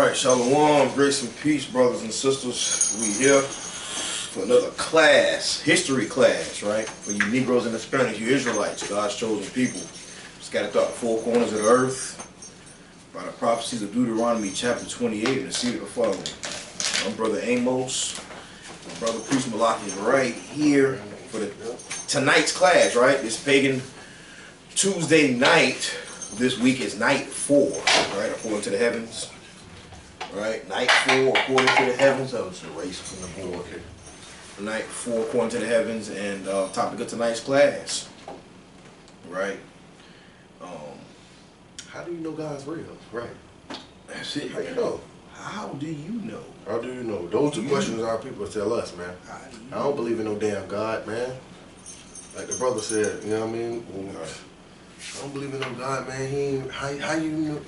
Alright, Shalom, grace and peace, brothers and sisters. We here for another class, history class, right? For you Negroes and Hispanics, you Israelites, God's chosen people, scattered throughout the four corners of the earth, by the prophecies of Deuteronomy chapter 28 and the seed of the following. I'm Brother Amos, my brother Priest Malaki is right here for tonight's class, right? This pagan Tuesday night. This week is night 4, right? According to the heavens. Right, night 4 according to the heavens. That was erased from the board. Okay. Night 4 according to the heavens, and topic of tonight's class. Right. How do you know God's real? Right. That's it. How you know? How do you know? How do you know? Those are questions our people tell us, man. I don't believe in no damn God, man. Like the brother said, you know what I mean? I don't believe in no God, man. He ain't, how you know?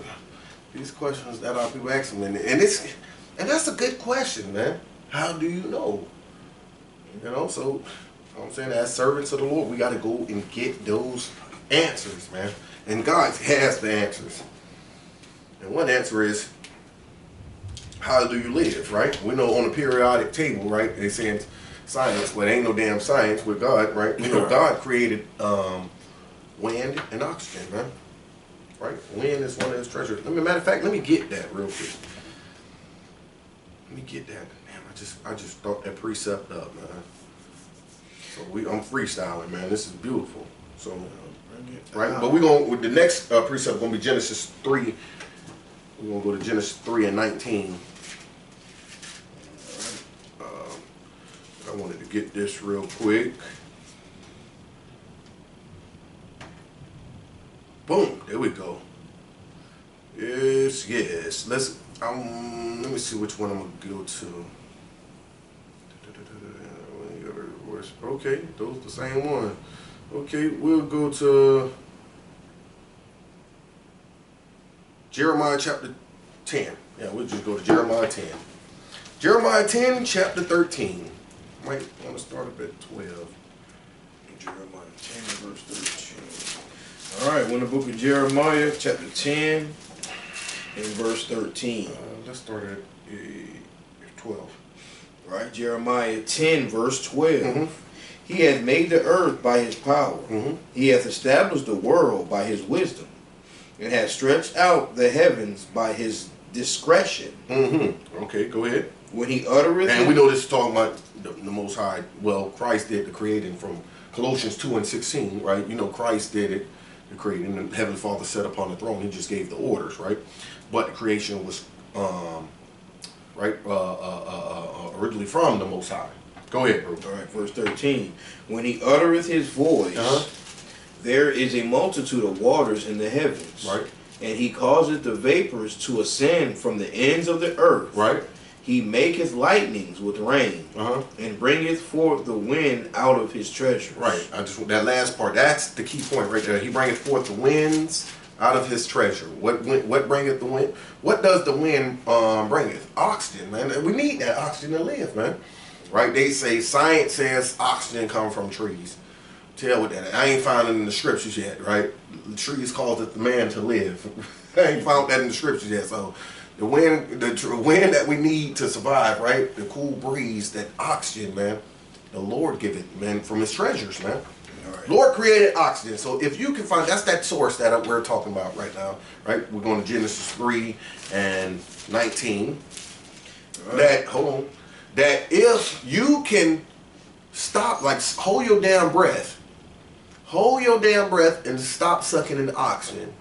These questions that our people ask him, and that's a good question, man. How do you know? You know, so you know what I'm saying, as servants of the Lord, we got to go and get those answers, man. And God has the answers. And one answer is, how do you live, right? We know on the periodic table, right? They saying science, but ain't no damn science with God, right? We know God created wind and oxygen, man. Right? Wind is one of his treasures. Matter of fact, let me get that real quick. Let me get that. Damn, I just thought that precept up, man. So I'm freestyling, man. This is beautiful. So, right? But with the next precept gonna be Genesis 3. We're gonna go to Genesis 3 and 19. I wanted to get this real quick. Boom, there we go. Yes. Let me see which one I'm gonna go to. Okay, those the same one. Okay, we'll go to Jeremiah chapter 10. Yeah, we'll just go to Jeremiah 10. Jeremiah 10, chapter 13. Might want to start up at 12. Jeremiah 10, verse 13. Alright, we're in the book of Jeremiah, chapter 10, and verse 13. Let's start at 12. Right, Jeremiah 10, verse 12. He hath made the earth by his power. He hath established the world by his wisdom, and hath stretched out the heavens by his discretion. Okay, go ahead. When he uttereth... And we know this is talking about the Most High. Well, Christ did the creating from Colossians 2 and 16, right? You know, Christ did it. The creating, the Heavenly Father sat upon the throne. He just gave the orders, right? But the creation was, originally from the Most High. Go ahead, bro. All right, verse 13. When he uttereth his voice, there is a multitude of waters in the heavens. Right. And he causeth the vapors to ascend from the ends of the earth. Right. He maketh lightnings with rain, and bringeth forth the wind out of his treasures. Right. That last part. That's the key point right there. He bringeth forth the winds out of his treasure. What bringeth the wind? What does the wind bringeth? Oxygen, man. We need that oxygen to live, man. Right? They say science says oxygen come from trees. Tell with that. I ain't found it in the scriptures yet, right? The trees cause it the man to live. I ain't found that in the scriptures yet, so. The wind that we need to survive, right? The cool breeze, that oxygen, man. The Lord give it, man, from his treasures, man. Right. Lord created oxygen. So if you can find, that's that source that we're talking about right now, right? We're going to Genesis 3 and 19. Right. That if you can stop, like hold your damn breath. Hold your damn breath and stop sucking in the oxygen.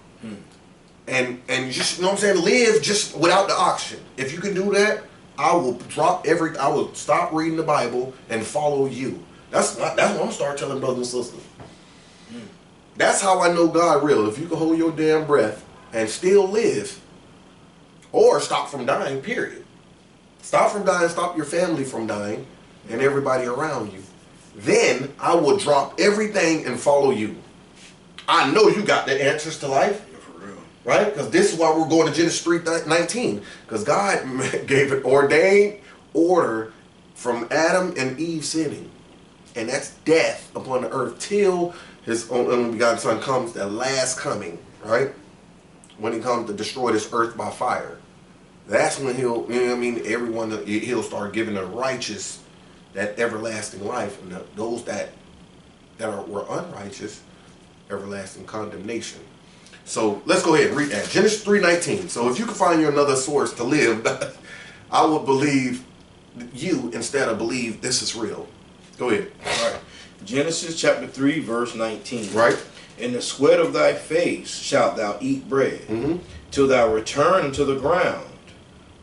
And just, you know what I'm saying, live just without the oxygen. If you can do that, I will stop reading the Bible and follow you. That's what I'm gonna start telling brothers and sisters. That's how I know God real. If you can hold your damn breath and still live, or stop from dying, period. Stop from dying, stop your family from dying, and everybody around you. Then I will drop everything and follow you. I know you got the answers to life. Right? Because this is why we're going to Genesis 3:19. Because God gave an ordained order from Adam and Eve sinning. And that's death upon the earth till his only begotten son comes, that last coming, right? When he comes to destroy this earth by fire. that's when he'll, you know what I mean, everyone, he'll start giving the righteous that everlasting life, and those that were unrighteous, everlasting condemnation. So let's go ahead and read that. Genesis 3:19. So if you can find you another source to live, I would believe you instead of believe this is real. Go ahead. All right. Genesis chapter 3, verse 19. Right. In the sweat of thy face shalt thou eat bread, till thou return unto the ground.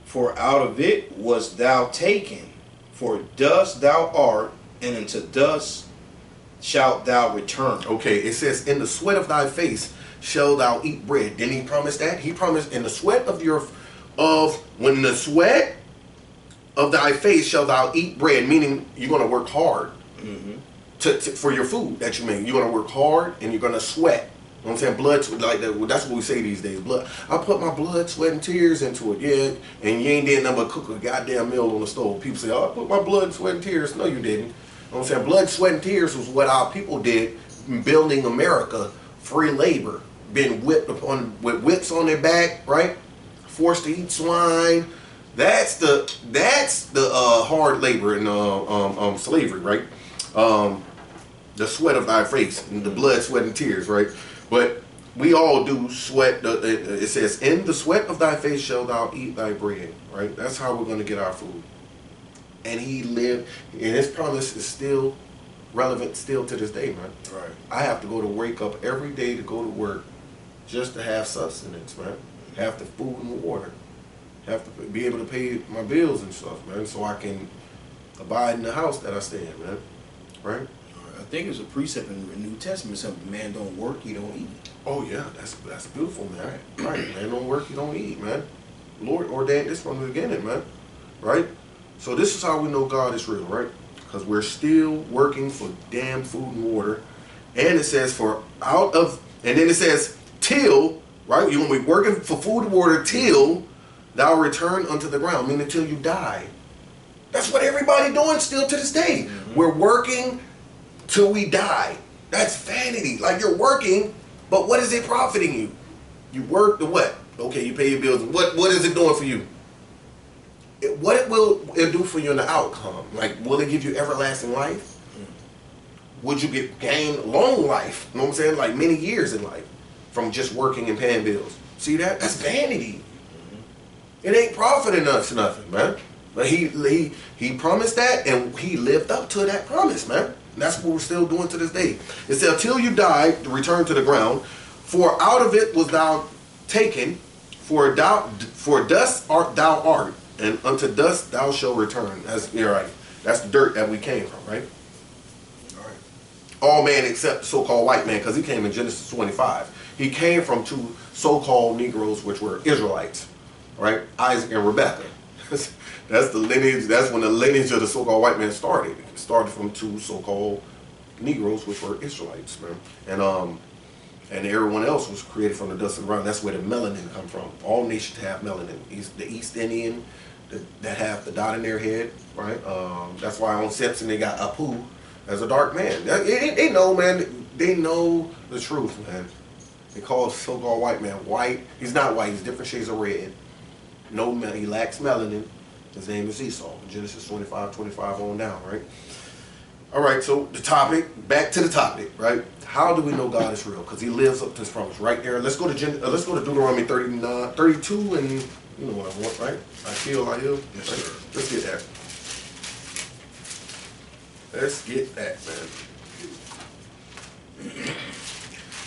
For out of it wast thou taken, for dust thou art, and into dust shalt thou return. Okay, it says, in the sweat of thy face shall thou eat bread. Didn't he promise that? He promised, in the sweat when the sweat of thy face shall thou eat bread, meaning you're going to work hard for your food that you make. You're going to work hard and you're going to sweat. You know what I'm saying? Blood, like that's what we say these days. Blood. I put my blood, sweat, and tears into it. Yeah, and you ain't did nothing but cook a goddamn meal on the stove. People say, oh, I put my blood, sweat, and tears. No, you didn't. You know what I'm saying? Blood, sweat, and tears was what our people did in building America. Free labor. Been whipped upon with whips on their back, right? Forced to eat swine. That's the hard labor in slavery, right? The sweat of thy face and the blood, sweat, and tears, right? But we all do sweat. It says, in the sweat of thy face shall thou eat thy bread, right? That's how we're going to get our food. And he lived, and his promise is still relevant still to this day, man. Right. I have to go to wake up every day to go to work just to have sustenance, man. Have the food and water. Have to be able to pay my bills and stuff, man, so I can abide in the house that I stay in, man. Right? I think it's a precept in the New Testament. Something, man don't work, he don't eat. Oh yeah, that's beautiful, man. Right, man don't work, you don't eat, man. Lord ordained this from the beginning, man. Right? So this is how we know God is real, right? Because we're still working for damn food and water. And it says and then it says till, right? You're gonna be working for food and water till thou return unto the ground, meaning until you die. That's what everybody doing still to this day. We're working till we die. That's vanity. Like, you're working, but what is it profiting you? You work to what? Okay, you pay your bills. What is it doing for you? What will it do for you in the outcome? Like, will it give you everlasting life? Would you gain long life? You know what I'm saying? Like many years in life from just working and paying bills. See that? That's vanity. It ain't profiting us nothing, man. But he promised that, and he lived up to that promise, man. And that's what we're still doing to this day. It said, till you die, to return to the ground, for out of it was thou taken, for dust art thou art, and unto dust thou shalt return. That's, you're right. That's the dirt that we came from, right? All right. All man except the so-called white man, because he came in Genesis 25. He came from two so-called Negroes, which were Israelites, right? Isaac and Rebekah. That's the lineage. That's when the lineage of the so-called white man started. It started from two so-called Negroes, which were Israelites, man. And everyone else was created from the dust of the ground. That's where the melanin come from. All nations have melanin. The East Indian that have the dot in their head, right? That's why on Simpson they got Apu as a dark man. They know, man. They know the truth, man. They call so-called white man white. He's not white. He's different shades of red. No, he lacks melanin. His name is Esau. Genesis 25 on down, right? All right, so the topic, back to the topic, right? How do we know God is real? Because he lives up to his promise right there. Let's go to Deuteronomy 32, and you know what I want, right? I feel. Yes, sir. Right? Let's get that. Let's get that, man.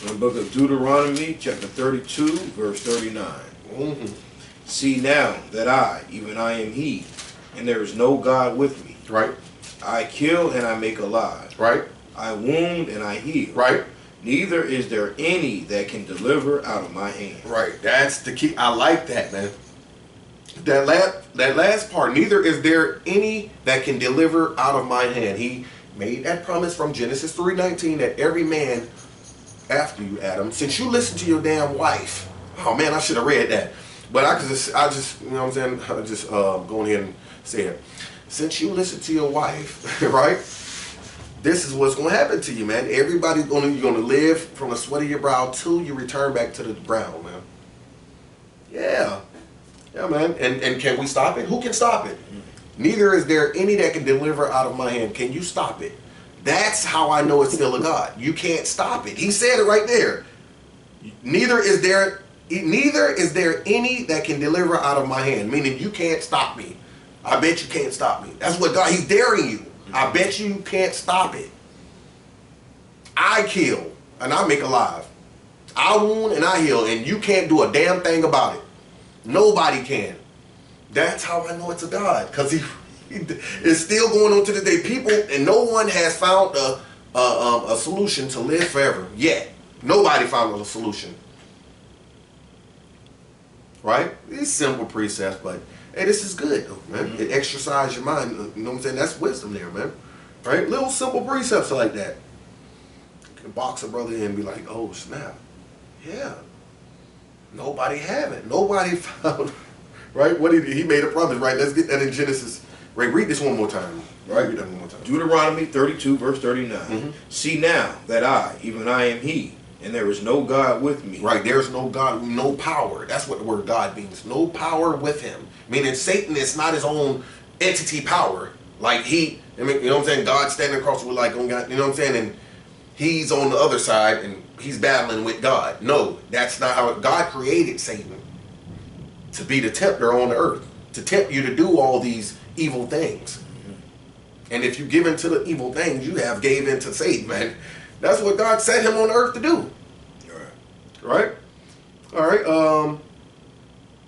The book of Deuteronomy, chapter 32, verse 39. See now that I, even I am he, and there is no God with me. Right. I kill and I make alive. Right. I wound and I heal. Right. Neither is there any that can deliver out of my hand. Right. That's the key. I like that, man. That last part. Neither is there any that can deliver out of my hand. He made that promise from Genesis 3:19 that every man after you, Adam, since you listen to your damn wife. Oh man, I should have read that. But I just, you know what I'm saying? I just go ahead and say it. Since you listen to your wife, right? This is what's going to happen to you, man. Everybody's you're going to live from the sweat of your brow till you return back to the ground, man. Yeah, man. And can we stop it? Who can stop it? Neither is there any that can deliver out of my hand. Can you stop it? That's how I know it's still a God. You can't stop it. He said it right there. Neither is there any that can deliver out of my hand. Meaning you can't stop me. I bet you can't stop me. That's what God, he's daring you. I bet you can't stop it. I kill and I make alive. I wound and I heal, and you can't do a damn thing about it. Nobody can. That's how I know it's a God, because he it's still going on to this day. People, and no one has found a solution to live forever yet. Nobody found a solution. Right? These simple precepts, but hey, this is good, though, man. It exercises your mind. You know what I'm saying? That's wisdom there, man. Right? Little simple precepts like that. You can box a brother in and be like, oh, snap. Yeah. Nobody have it. Nobody found. Right? What he made a promise, right? Let's get that in Genesis. Right? Read this one more time. Right? Read that one more time. Deuteronomy 32, verse 39. See now that I, even I am he, and there is no God with me. Right, there's no God, no power. That's what the word God means. No power with him. Meaning Satan is not his own entity power. Like he, you know what I'm saying? God standing across with like, you know what I'm saying? And he's on the other side and he's battling with God. No, that's not how God created Satan. To be the tempter on the earth. To tempt you to do all these evil things. And if you give in to the evil things, you have gave in to Satan, man. That's what God set him on earth to do. Right? All right.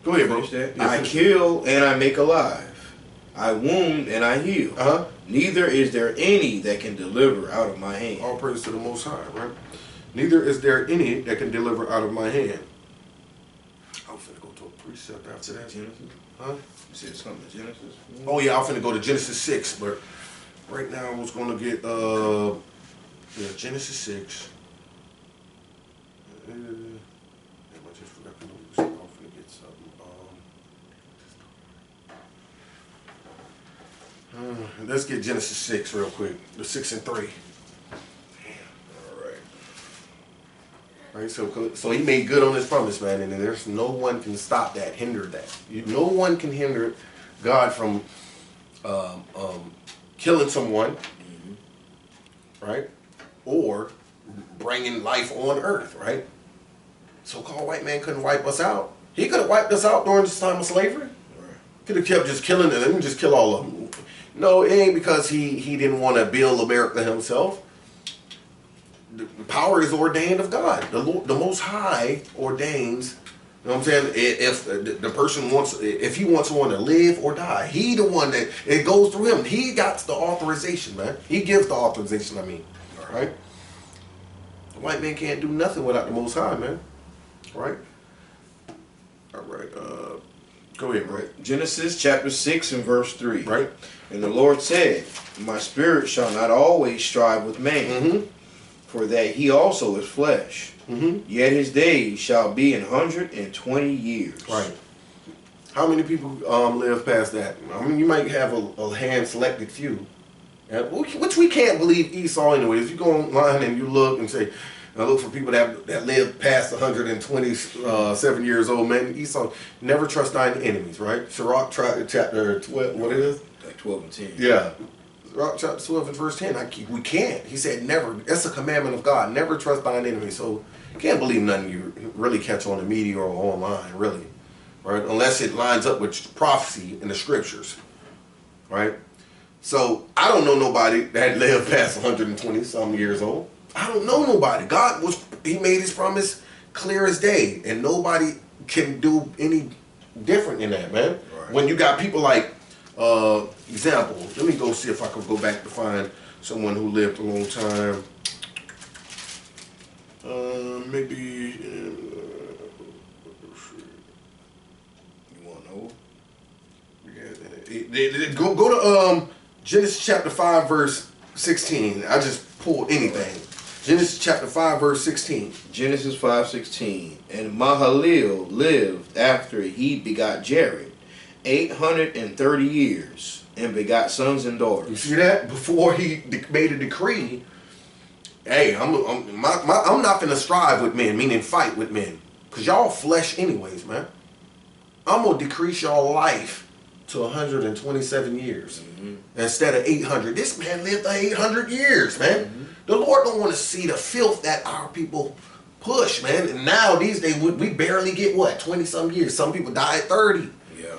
Go ahead, bro. Yes, I kill and I make alive. I wound and I heal. Neither is there any that can deliver out of my hand. All praise to the Most High, right? Neither is there any that can deliver out of my hand. I'm finna go to a precept after that. Genesis? Huh? You said something to Genesis? Oh, yeah, I'm finna go to Genesis 6, but right now I was gonna get, Genesis 6. I just forgot to lose. I'm finna get something. Let's get Genesis 6 real quick. The 6 and 3. Right, so he made good on his promise, man, and there's no one can stop that, hinder that. No one can hinder God from killing someone, right, or bringing life on earth, right? So-called white man couldn't wipe us out. He could have wiped us out during this time of slavery. Could have kept just killing them and just kill all of them. No, it ain't because he didn't want to build America himself. The power is ordained of God. The Most High ordains. You know what I'm saying? If the person wants, if he wants someone to live or die, he the one that it goes through him. He got the authorization, man. He gives the authorization. I mean, all right. The white man can't do nothing without the Most High, man. Right. All right. Go ahead, right. Genesis chapter 6 and verse 3. Right. And the Lord said, my spirit shall not always strive with man. For that he also is flesh. Yet his days shall be 120 years. Right. How many people live past that? I mean, you might have a hand-selected few, which we can't believe Esau anyway. If you go online and you look and say, look for people that live past 127 years old, man, Esau, never trust thine enemies, right? Sirach chapter 12, what it is? Like 12 and 10. Yeah. Chapter 12 and verse 10, we can't. He said never. That's a commandment of God. Never trust thine enemy. So you can't believe nothing you really catch on the media or online, really. Right? Unless it lines up with prophecy in the scriptures. Right? So I don't know nobody that lived past 120-some years old. I don't know nobody. He made his promise clear as day. And nobody can do any different than that, man. Right. When you got people like, example, let me go see if I can go back to find someone who lived a long time. Maybe. You want to know? Yeah, go to Genesis chapter 5, verse 16. I just pulled anything. Genesis chapter 5, verse 16. Genesis 5:16. And Mahalalel lived after he begot Jared 830 years and begot sons and daughters. You see that? Before he made a decree, hey, I'm not gonna strive with men, meaning fight with men, cause y'all flesh anyways, man. I'm going to decrease your life to 127 years instead of 800. This man lived 800 years, man. The Lord don't want to see the filth that our people push, man. And now these days, we barely get, what, 20-some years. Some people die at 30. Yeah. You know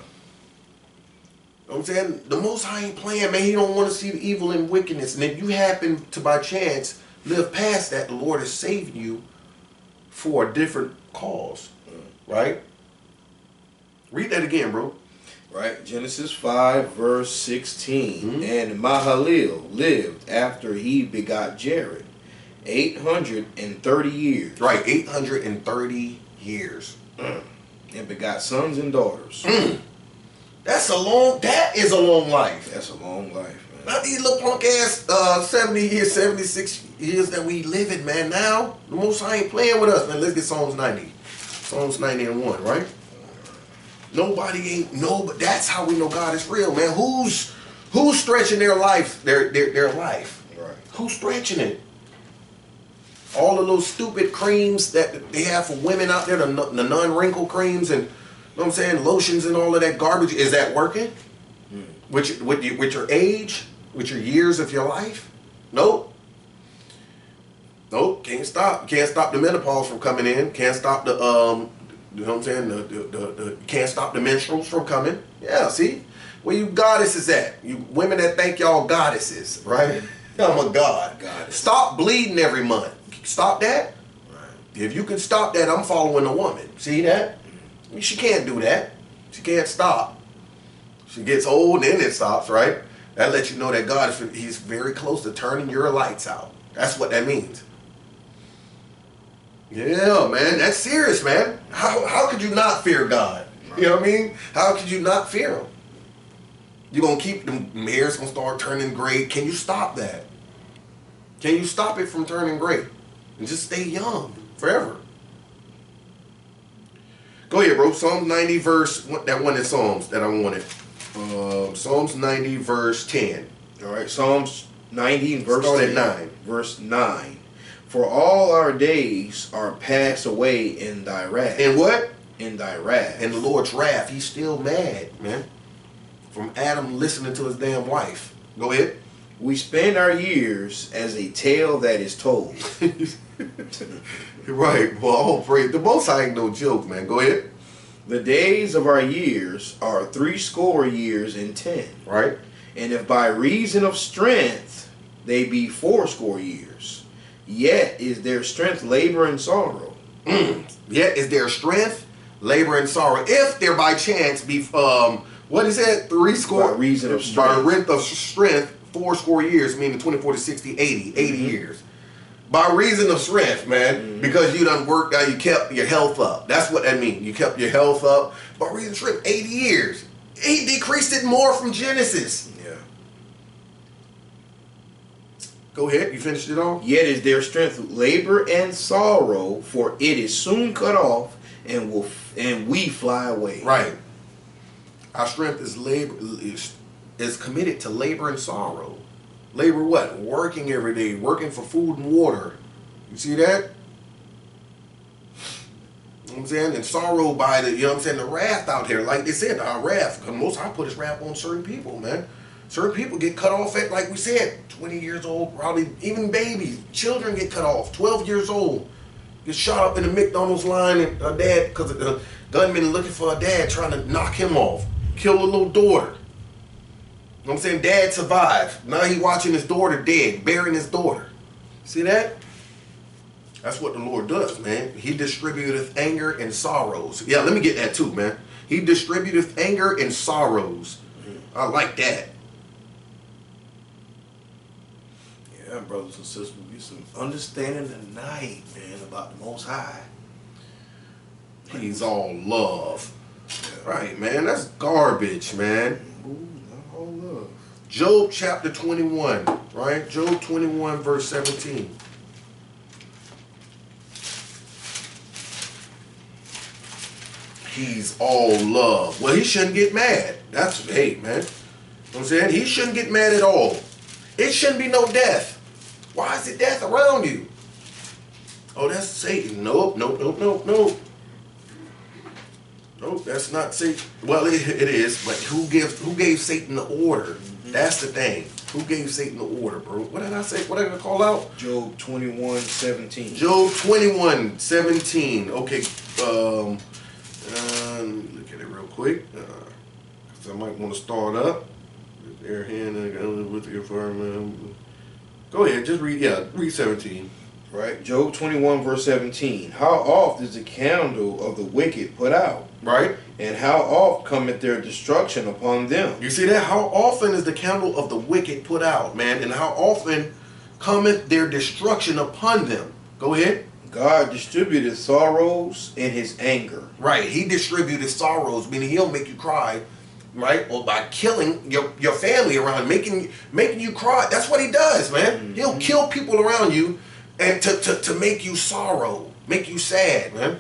what I'm saying? The Most High ain't playing, man. He don't want to see the evil and wickedness. And if you happen to, by chance, live past that, the Lord is saving you for a different cause, right? Read that again, bro. Right, Genesis 5, verse 16. And Mahalalel lived after he begot Jared 830 years. Right, 830 years. And begot sons and daughters. That is a long life. That's a long life, man. Not these little punk ass 70 years, 76 years that we live in, man. Now, the Most High ain't playing with us, man. Let's get Psalms 90. Psalms 90 and 1, right? But that's how we know God is real, man. Who's stretching their life, their life? Right. Who's stretching it? All of those stupid creams that they have for women out there, the non-wrinkle creams and, you know what I'm saying, lotions and all of that garbage, is that working? With your age, with your years of your life? Nope. Nope, can't stop. Can't stop the menopause from coming in. Can't stop the you know what I'm saying? The can't stop the menstruals from coming. Yeah, see? Where you goddesses at? You women that think y'all goddesses, right? I'm a god. Goddess. Stop bleeding every month. Stop that. Right. If you can stop that, I'm following a woman. See that? She can't do that. She can't stop. She gets old and then it stops, right? That lets you know that God he's very close to turning your lights out. That's what that means. Yeah, man, that's serious, man. How could you not fear God? You know what I mean? How could you not fear him? You're going to keep the hair's going to start turning gray. Can you stop that? Can you stop it from turning gray? And just stay young forever. Go ahead, bro. Psalms 90 verse, that one in Psalms that I wanted. Psalms 90 verse 10. All right, Psalms 90 verse Start 10. at 9. Verse 9. For all our days are passed away in thy wrath. And what? In thy wrath. In the Lord's wrath. He's still mad, man. From Adam listening to his damn wife. Go ahead. We spend our years as a tale that is told. Right. Well, all praise. The Most High ain't no joke, man. Go ahead. The days of our years are 60 years and 10. Right. And if by reason of strength they be 80 years, yet is their strength labor and sorrow. Yet is their strength, labor, and sorrow. If there by chance be, what is that? 60. By reason of strength. By rent of strength, 80 years, meaning 20, 40, 60, 80 years. By reason of strength, man, because you done worked out, you kept your health up. That's what that means. You kept your health up. By reason of strength, 80 years. He decreased it more from Genesis. Yeah. Go ahead. You finished it all? Yet is their strength labor and sorrow, for it is soon cut off, and we fly away. Right. Our strength is labor is committed to labor and sorrow. Labor what? Working every day, working for food and water. You see that? You know what I'm saying? And sorrow by the, you know what I'm saying, the wrath out here. Like they said, our wrath. Because Most High put his wrath on certain people, man. Certain people get cut off at, like we said, 20 years old, probably even babies. Children get cut off, 12 years old. Get shot up in the McDonald's line and a dad, because the gunman looking for a dad trying to knock him off. Kill a little daughter. You know what I'm saying? Dad survived. Now he watching his daughter dead, burying his daughter. See that? That's what the Lord does, man. He distributeth anger and sorrows. Yeah, let me get that too, man. He distributeth anger and sorrows. I like that. Yeah, brothers and sisters, we get some understanding tonight, man, about the Most High. He's all love. Yeah. Right, man. That's garbage, man. Ooh, not all love. Job chapter 21, right? Job 21, verse 17. He's all love. Well, he shouldn't get mad. That's hate, man. You know what I'm saying? He shouldn't get mad at all. It shouldn't be no death. Why is it death around you? Oh, that's Satan. Nope, nope, nope, nope, nope. Nope, that's not Satan. Well, it is, but who gave Satan the order? That's the thing. Who gave Satan the order, bro? What did I say? What did I call out? Job 21:17. Job 21:17. Okay. Let me look at it real quick. Cause I might want to start up. With their hand with your firm. Go ahead, just read. Yeah, read 17. Right. Job 21:17. How oft is the candle of the wicked put out? Right. And how oft cometh their destruction upon them? You see that? How often is the candle of the wicked put out, man? And how often cometh their destruction upon them? Go ahead. God distributed sorrows in his anger. Right. He distributed sorrows, meaning he'll make you cry, right? Or by killing your family around, making you cry. That's what he does, man. Mm-hmm. He'll kill people around you and to make you sorrow, make you sad, man.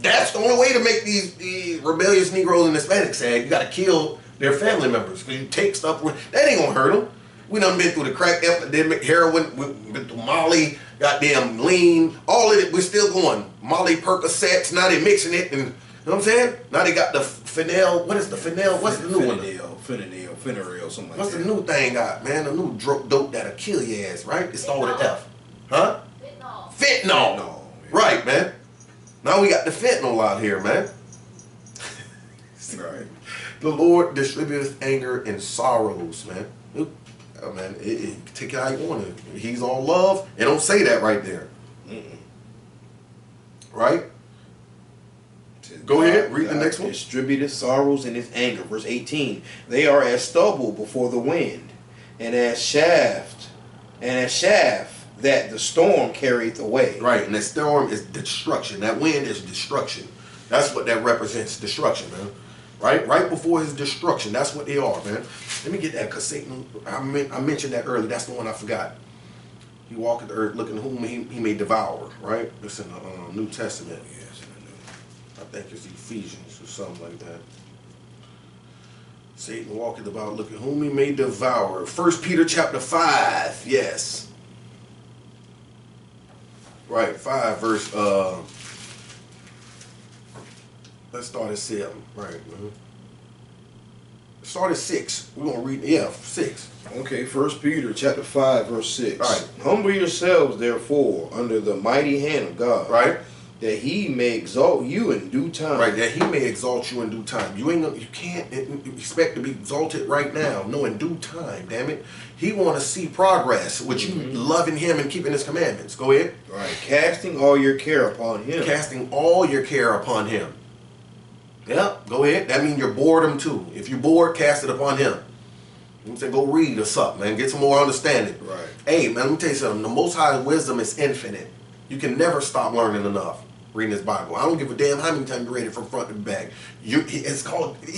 That's the only way to make these rebellious Negroes and Hispanics sad. You got to kill their family members because you take stuff. That ain't gonna hurt them. We done been through the crack epidemic, heroin, we've been through Molly, goddamn lean, all of it. We're still going. Molly, Percocets. Now they mixing it, and you know what I'm saying. Now they got the fennel. What is the fennel? What's the new one? Fentanyl, something like What's that. the new thing got, man? The new dope that'll kill your ass, right? It's started with an F. Huh? Fentanyl. Right, man. Now we got the fentanyl out here, man. Right. The Lord distributeth anger and sorrows, man. Oh, man, take it how you want it. He's all love. And don't say that right there. Right? Go ahead, read the next one. Distributed sorrows in his anger. Verse 18. They are as stubble before the wind, and as shaft that the storm carrieth away. Right, and that storm is destruction. That wind is destruction. That's what that represents, destruction, man. Right before his destruction. That's what they are, man. Let me get that, because Satan, I mentioned that earlier. That's the one I forgot. He walketh the earth looking whom he may devour, right? It's in the New Testament. Yes, in the New. I think it's Ephesians or something like that. Satan walketh about looking whom he may devour. 1 Peter chapter 5, yes. Right, 5 verse, let's start at 7, right. Start at 6, we're going to read, 6. Okay, 1 Peter chapter 5, verse 6. Right. Humble yourselves, therefore, under the mighty hand of God. Right. That he may exalt you in due time. Right, that he may exalt you in due time. You can't expect to be exalted right now. No, in due time, damn it. He want to see progress with you loving him and keeping his commandments. Go ahead. Right, casting all your care upon him. Casting all your care upon him. Yep, go ahead. That means your boredom too. If you're bored, cast it upon him. I'm saying go read or something, man. Get some more understanding. Right. Hey, man, let me tell you something. The Most High wisdom is infinite. You can never stop learning enough. Reading his Bible. I don't give a damn how many times you read it from front to back. He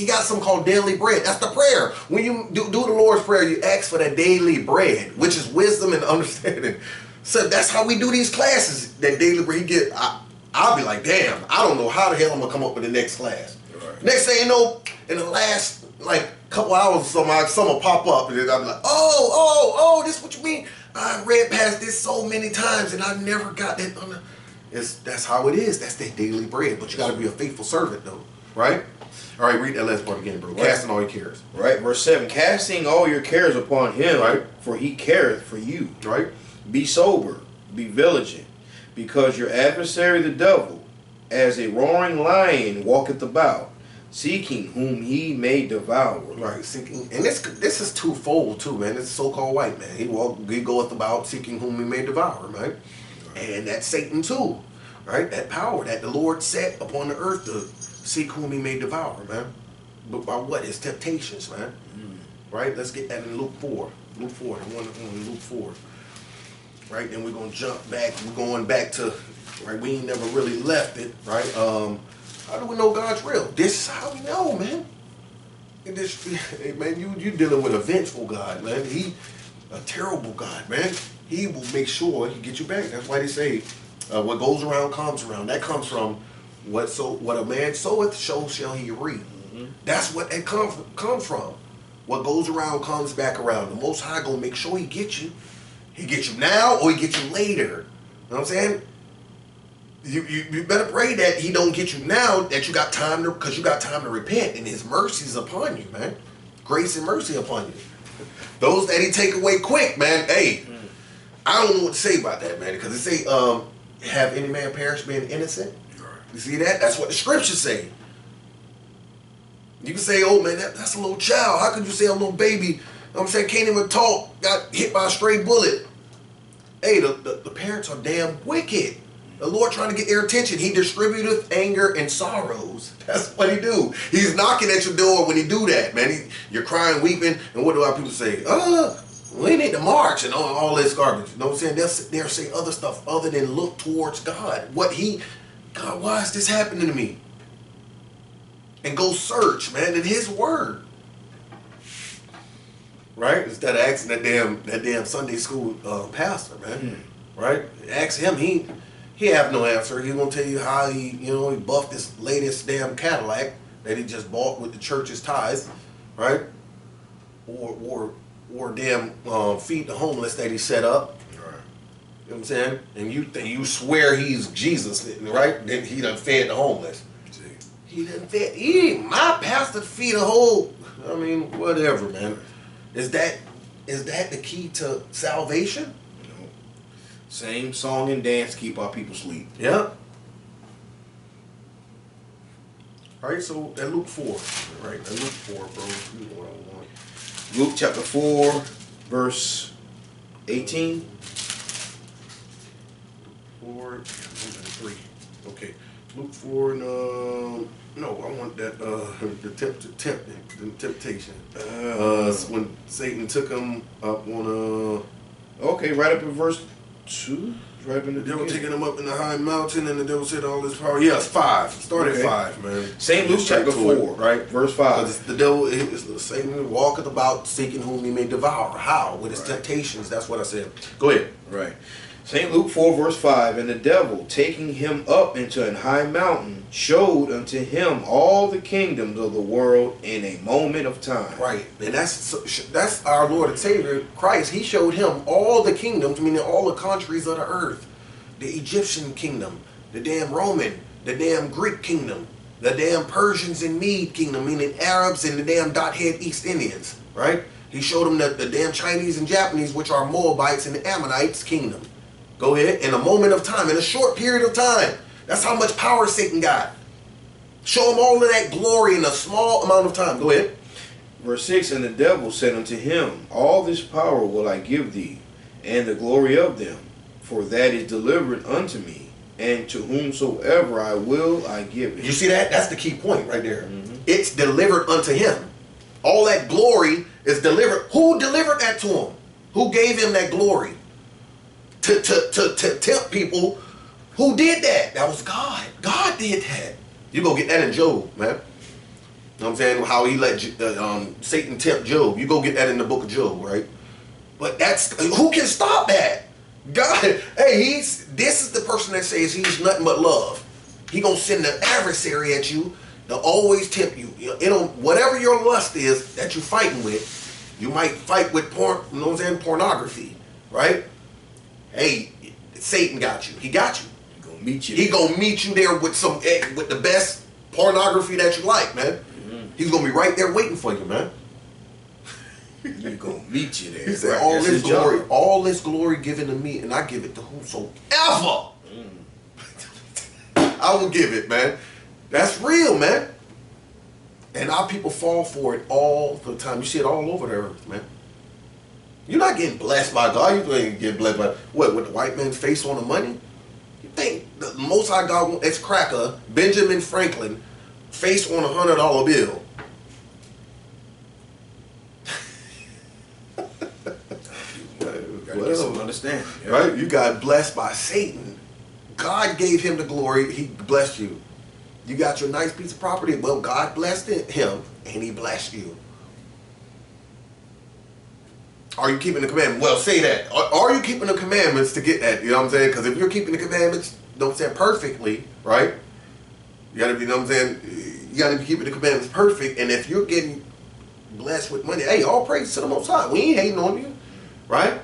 got something called daily bread. That's the prayer. When you do the Lord's Prayer, you ask for that daily bread, which is wisdom and understanding. So that's how we do these classes. That daily bread. I'll be like, damn, I don't know how the hell I'm gonna come up with the next class. Right. Next thing you know, in the last couple hours or something will pop up, and then I'll be like, oh, this what you mean? I read past this so many times, and I never got that. That's how it is. That's their daily bread. But you got to be a faithful servant, though. Right? All right, read that last part again, bro. Right. Casting all your cares. Right, verse 7. Casting all your cares upon him, right, for he careth for you. Right. Be sober, be vigilant, because your adversary the devil, as a roaring lion, walketh about, seeking whom he may devour. Right, seeking. And this is twofold, too, man. This so-called white man. He goeth about seeking whom he may devour, right? And that's Satan too, right? That power that the Lord set upon the earth to seek whom he may devour, man. But by what? His temptations, man. Right? Let's get that in Luke 4. Luke 4, the one in Luke 4. Right? Then we're going to jump back. We're going back to, right? We ain't never really left it, right? How do we know God's real? This is how we know, man. Man, you dealing with a vengeful God, man. He a terrible God, man. He will make sure he get you back. That's why they say, what goes around comes around. That comes from what a man soweth, so shall he reap. That's what that comes from. What goes around comes back around. The Most High gonna make sure he gets you. He gets you now or he gets you later. You know what I'm saying? You better pray that he don't get you now, that you got time to, because you got time to repent, and his mercy is upon you, man. Grace and mercy upon you. Those that he take away quick, man. Hey, I don't know what to say about that, man, because it say, have any man perish being innocent? You see that? That's what the scriptures say. You can say, oh man, that's a little child. How could you say a little baby, you know what I'm saying, can't even talk, got hit by a stray bullet? Hey, the parents are damn wicked. The Lord trying to get their attention. He distributeth anger and sorrows. That's what he do. He's knocking at your door when he do that, man. You're crying, weeping, and what do our people say? We need to march and all this garbage. You know what I'm saying? They'll sit there and say other stuff other than look towards God. God, why is this happening to me? And go search, man, in his word. Right? Instead of asking that damn Sunday school pastor, man. Right? Ask him, he have no answer. He gonna tell you how he buffed this latest damn Cadillac that he just bought with the church's tithes, right? Or damn feed the homeless that he set up. Right. You know what I'm saying? And you swear he's Jesus, right? Then he done fed the homeless. He ain't my pastor feed a whole. I mean, whatever, man. Is that the key to salvation? No. Same song and dance keep our people asleep. Yeah. Right, so that Luke 4. Right, that Luke 4, bro. You know what I want. Luke chapter 4, verse 18. 4, 3. Okay. Luke 4 and no, I want that the temptation. When Satan took him up on Okay, right up in verse 2. Right up in the devil taking him up in the high mountain, and the devil said all this power. Yes, 5. Start at 5, man. St. Luke chapter 4, right? Verse 5. The devil is Satan walketh about seeking whom he may devour. How? With his temptations. That's what I said. Go ahead. Right. St. Luke 4, verse 5, and the devil, taking him up into an high mountain, showed unto him all the kingdoms of the world in a moment of time. Right. And that's our Lord and Savior, Christ. He showed him all the kingdoms, meaning all the countries of the earth. The Egyptian kingdom, the damn Roman, the damn Greek kingdom, the damn Persians and Mede kingdom, meaning Arabs and the damn dot-head East Indians, right? He showed them the damn Chinese and Japanese, which are Moabites and the Ammonites kingdom. Go ahead, in a moment of time, in a short period of time. That's how much power Satan got. Show him all of that glory in a small amount of time. Go ahead. Verse 6, and the devil said unto him, all this power will I give thee, and the glory of them, for that is delivered unto me, and to whomsoever I will I give it. You see that? That's the key point right there. It's delivered unto him. All that glory is delivered. Who delivered that to him? Who gave him that glory? To tempt people. Who did that? That was God. God did that. You go get that in Job, man. You know what I'm saying? How he let Satan tempt Job. You go get that in the book of Job, right? But that's, who can stop that? God. Hey, this is the person that says he's nothing but love. He gonna send the adversary at you to always tempt you. Whatever your lust is that you're fighting with, you might fight with pornography, right? Hey, Satan got you. He got you. He gonna meet you. He gonna meet you there with the best pornography that you like, man. He's gonna be right there waiting for you, man. He's gonna meet you there. He said, right, all this glory given to me, and I give it to whosoever. I will give it, man. That's real, man. And our people fall for it all the time. You see it all over the earth, man. You're not getting blessed by God. You ain't getting blessed by what? With the white man's face on the money? You think the Most High God, ex-cracker, Benjamin Franklin, face on $100 bill? Gotta get some understanding, right? You got blessed by Satan. God gave him the glory. He blessed you. You got your nice piece of property. Well, God blessed him, and he blessed you. Are you keeping the commandments? Well, say that. Are you keeping the commandments to get that? You know what I'm saying? Because if you're keeping the commandments, don't say perfectly, right? You got to be, you know what I'm saying? You got to be keeping the commandments perfect. And if you're getting blessed with money, hey, all praise to the Most High. We ain't hating on you, right?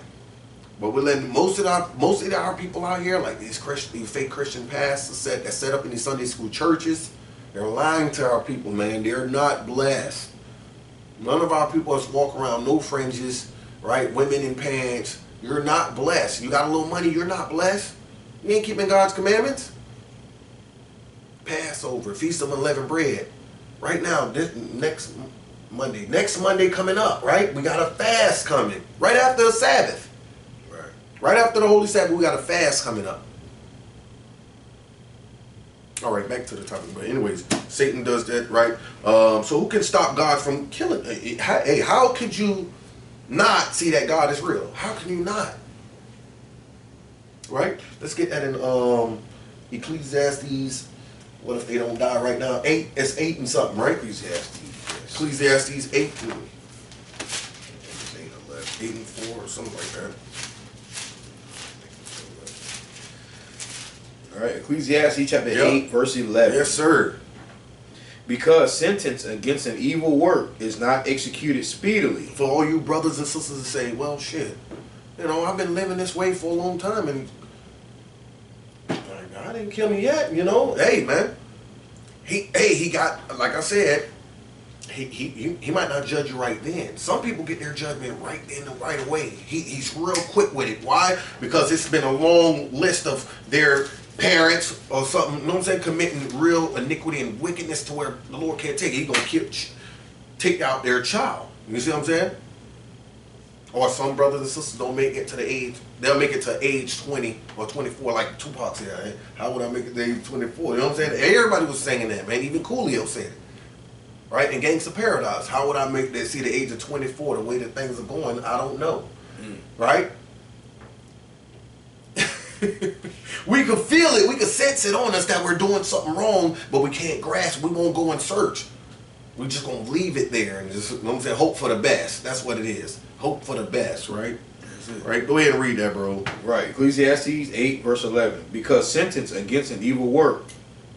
But we're letting most of our people out here, like these fake Christian pastors that set up in these Sunday school churches, they're lying to our people, man. They're not blessed. None of our people just walk around no fringes, right? Women in pants. You're not blessed. You got a little money, you're not blessed. You ain't keeping God's commandments. Passover, Feast of Unleavened Bread. Right now, this next Monday coming up, right? We got a fast coming. Right after the Sabbath. Right after the Holy Sabbath, we got a fast coming up. All right, back to the topic. But anyways, Satan does that, right? So who can stop God from killing? Hey, how could you not see that God is real? How can you not? Right? Let's get that in Ecclesiastes. What if they don't die right now? 8. It's 8 and something, right? Ecclesiastes. Yes. Ecclesiastes 8. 8 and 4 or something like that. All right, Ecclesiastes chapter Yep. 8, verse 11. Yes, sir. Because sentence against an evil work is not executed speedily. For all you brothers and sisters to say, well, shit, you know, I've been living this way for a long time, and God didn't kill me yet, you know. Hey, man, he got, like I said, he might not judge you right then. Some people get their judgment right then and right away. He's real quick with it. Why? Because it's been a long list of their parents or something, you know what I'm saying, committing real iniquity and wickedness to where the Lord can't take it. He's going to take out their child. You see what I'm saying? Or some brothers and sisters don't make it to the age, they'll make it to age 20 or 24, like Tupac said. Hey, how would I make it to age 24? You know what I'm saying? Everybody was saying that, man. Even Coolio said it. Right? In Gangsta Paradise, how would I make that, see the age of 24, the way that things are going? I don't know. Right? We could feel it, we could sense it on us that we're doing something wrong, but we can't grasp, we won't go and search. We're just gonna leave it there and just, you know what I'm saying, hope for the best. That's what it is. Hope for the best, right? That's it. Right? Go ahead and read that, bro. Right, Ecclesiastes 8, verse 11. Because sentence against an evil work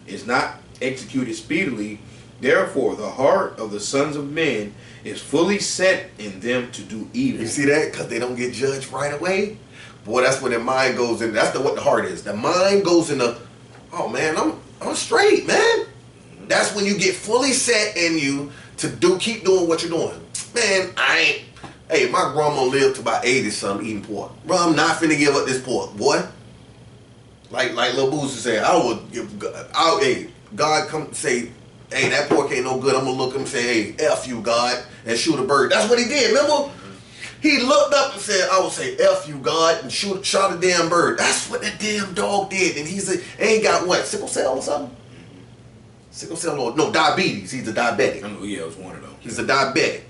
is not executed speedily, therefore the heart of the sons of men is fully set in them to do evil. You see that? Because they don't get judged right away. Boy, that's when their mind goes in. That's what the heart is. The mind goes in the, oh man, I'm straight, man. That's when you get fully set in you to keep doing what you're doing. Man, hey, my grandma lived to about 80 something eating pork. Bro, I'm not finna give up this pork, boy. Like Lil Boosie said, hey, God come say, hey, that pork ain't no good. I'm gonna look at him and say, hey, F you, God, and shoot a bird. That's what he did, remember? He looked up and said, I will say, F you, God, and shot a damn bird. That's what that damn dog did. And he got what, sickle cell or something? Sickle cell or, no, diabetes. He's a diabetic. I know, yeah, it was one of them. He's a diabetic.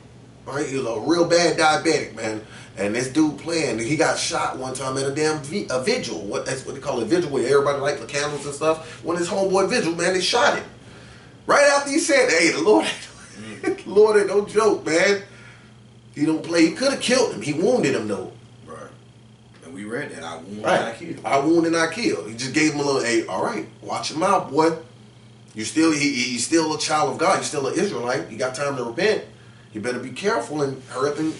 All right, he was a real bad diabetic, man. And this dude playing, he got shot one time at a damn a vigil. That's what they call a vigil, where everybody light the candles and stuff. When his homeboy vigil, man, they shot him. Right after he said, hey, the Lord ain't no joke, man. He don't play. He could have killed him. He wounded him though. Right. And we read that. I wounded, right. I killed. I wounded, I killed. He just gave him a little, hey, all right, watch him out, boy. You still, he's still a child of God. You're still an Israelite. You got time to repent. You better be careful and hurry up and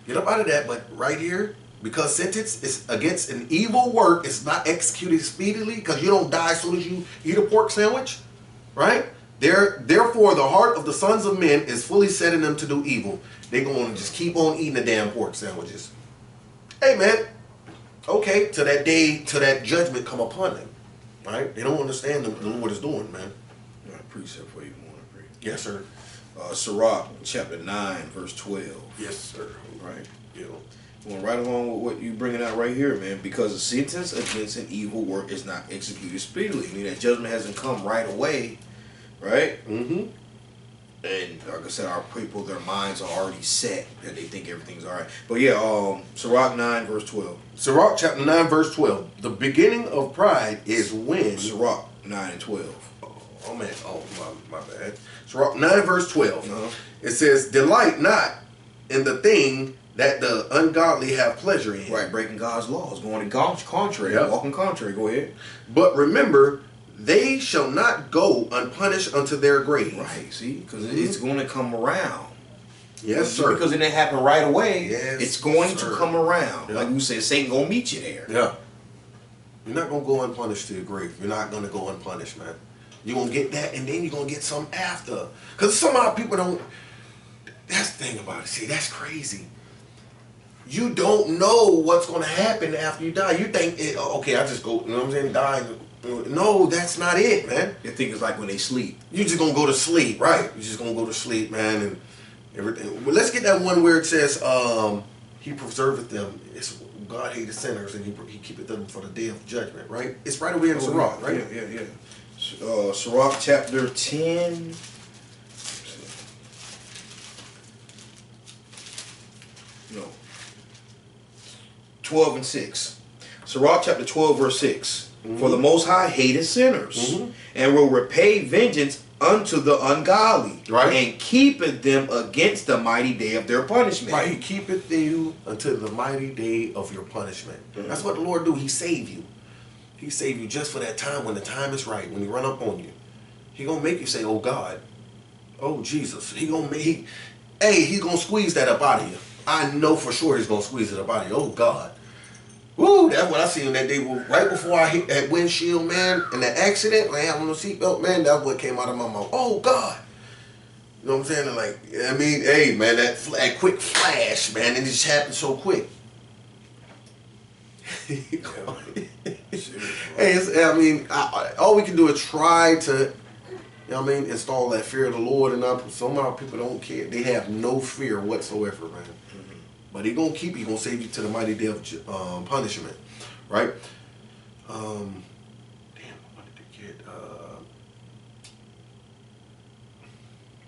get up out of that. But right here, because sentence is against an evil work, it's not executed speedily, because you don't die as soon as you eat a pork sandwich, right? Therefore, the heart of the sons of men is fully set in them to do evil. They're going to just keep on eating the damn pork sandwiches. Hey, man. Okay, till that day, till that judgment come upon them. Right? They don't understand what the Lord is doing, man. I got a precept for you, want to read. Yes, sir. Sirach, chapter 9, verse 12. Yes, sir. Right? You know. Going right along with what you bringing out right here, man. Because a sentence against an evil work is not executed speedily. I mean, that judgment hasn't come right away. Right? Mm-hmm. And like I said, our people, their minds are already set that they think everything's all right. But yeah, Sirach 9, verse 12. Sirach chapter 9, verse 12. The beginning of pride is when... Sirach 9 and 12. Oh man. Oh, my bad. Sirach 9, verse 12. Uh-huh. It says, delight not in the thing that the ungodly have pleasure in. Right, breaking God's laws, going contrary, Yep. walking contrary. Go ahead. But remember, they shall not go unpunished unto their grave. Right, see? Because it's going to come around. Yes, Just sir. because it didn't happen right away, Yes, it's going sir. to come around. Yeah. Like you said, Satan gonna meet you there. Yeah. You're not gonna go unpunished to your grave. You're not gonna go unpunished, man. You're gonna get that, and then you're gonna get some after. Because somehow people don't. That's the thing about it. See, that's crazy. You don't know what's gonna happen after you die. You think, okay, I just go, you know what I'm saying, die. No, that's not it, man. They think it's like when they sleep. You're just gonna go to sleep, right? You're just gonna go to sleep, man, and everything. Well, let's get that one where it says, He preserveth them. It's God hated sinners, and He keepeth them for the day of judgment, right? It's right away in Sirach, right? Yeah. Sirach chapter 10. No. 12 and 6. Sirach chapter 12, verse 6. For the Most High hateth sinners, and will repay vengeance unto the ungodly, Right. and keepeth them against the mighty day of their punishment. Right, He keepeth you until the mighty day of your punishment. That's what the Lord do. He save you. He save you just for that time when the time is right, when He run up on you. He gonna make you say, "Oh God, oh Jesus." He's gonna squeeze that up out of you. I know for sure He's gonna squeeze it up out of you. Oh God. Woo, that's what I seen that day. Right before I hit that windshield, man, and that accident, when I had on the seatbelt, man, that's what came out of my mouth. Oh God. You know what I'm saying? And like, I mean, hey, man, that quick flash, man, it just happened so quick. Hey, I mean, all we can do is try to, you know what I mean, install that fear of the Lord, and somehow people don't care. They have no fear whatsoever, man. But He gonna keep you. He gonna save you to the mighty day of punishment, right? Damn, I wanted to get.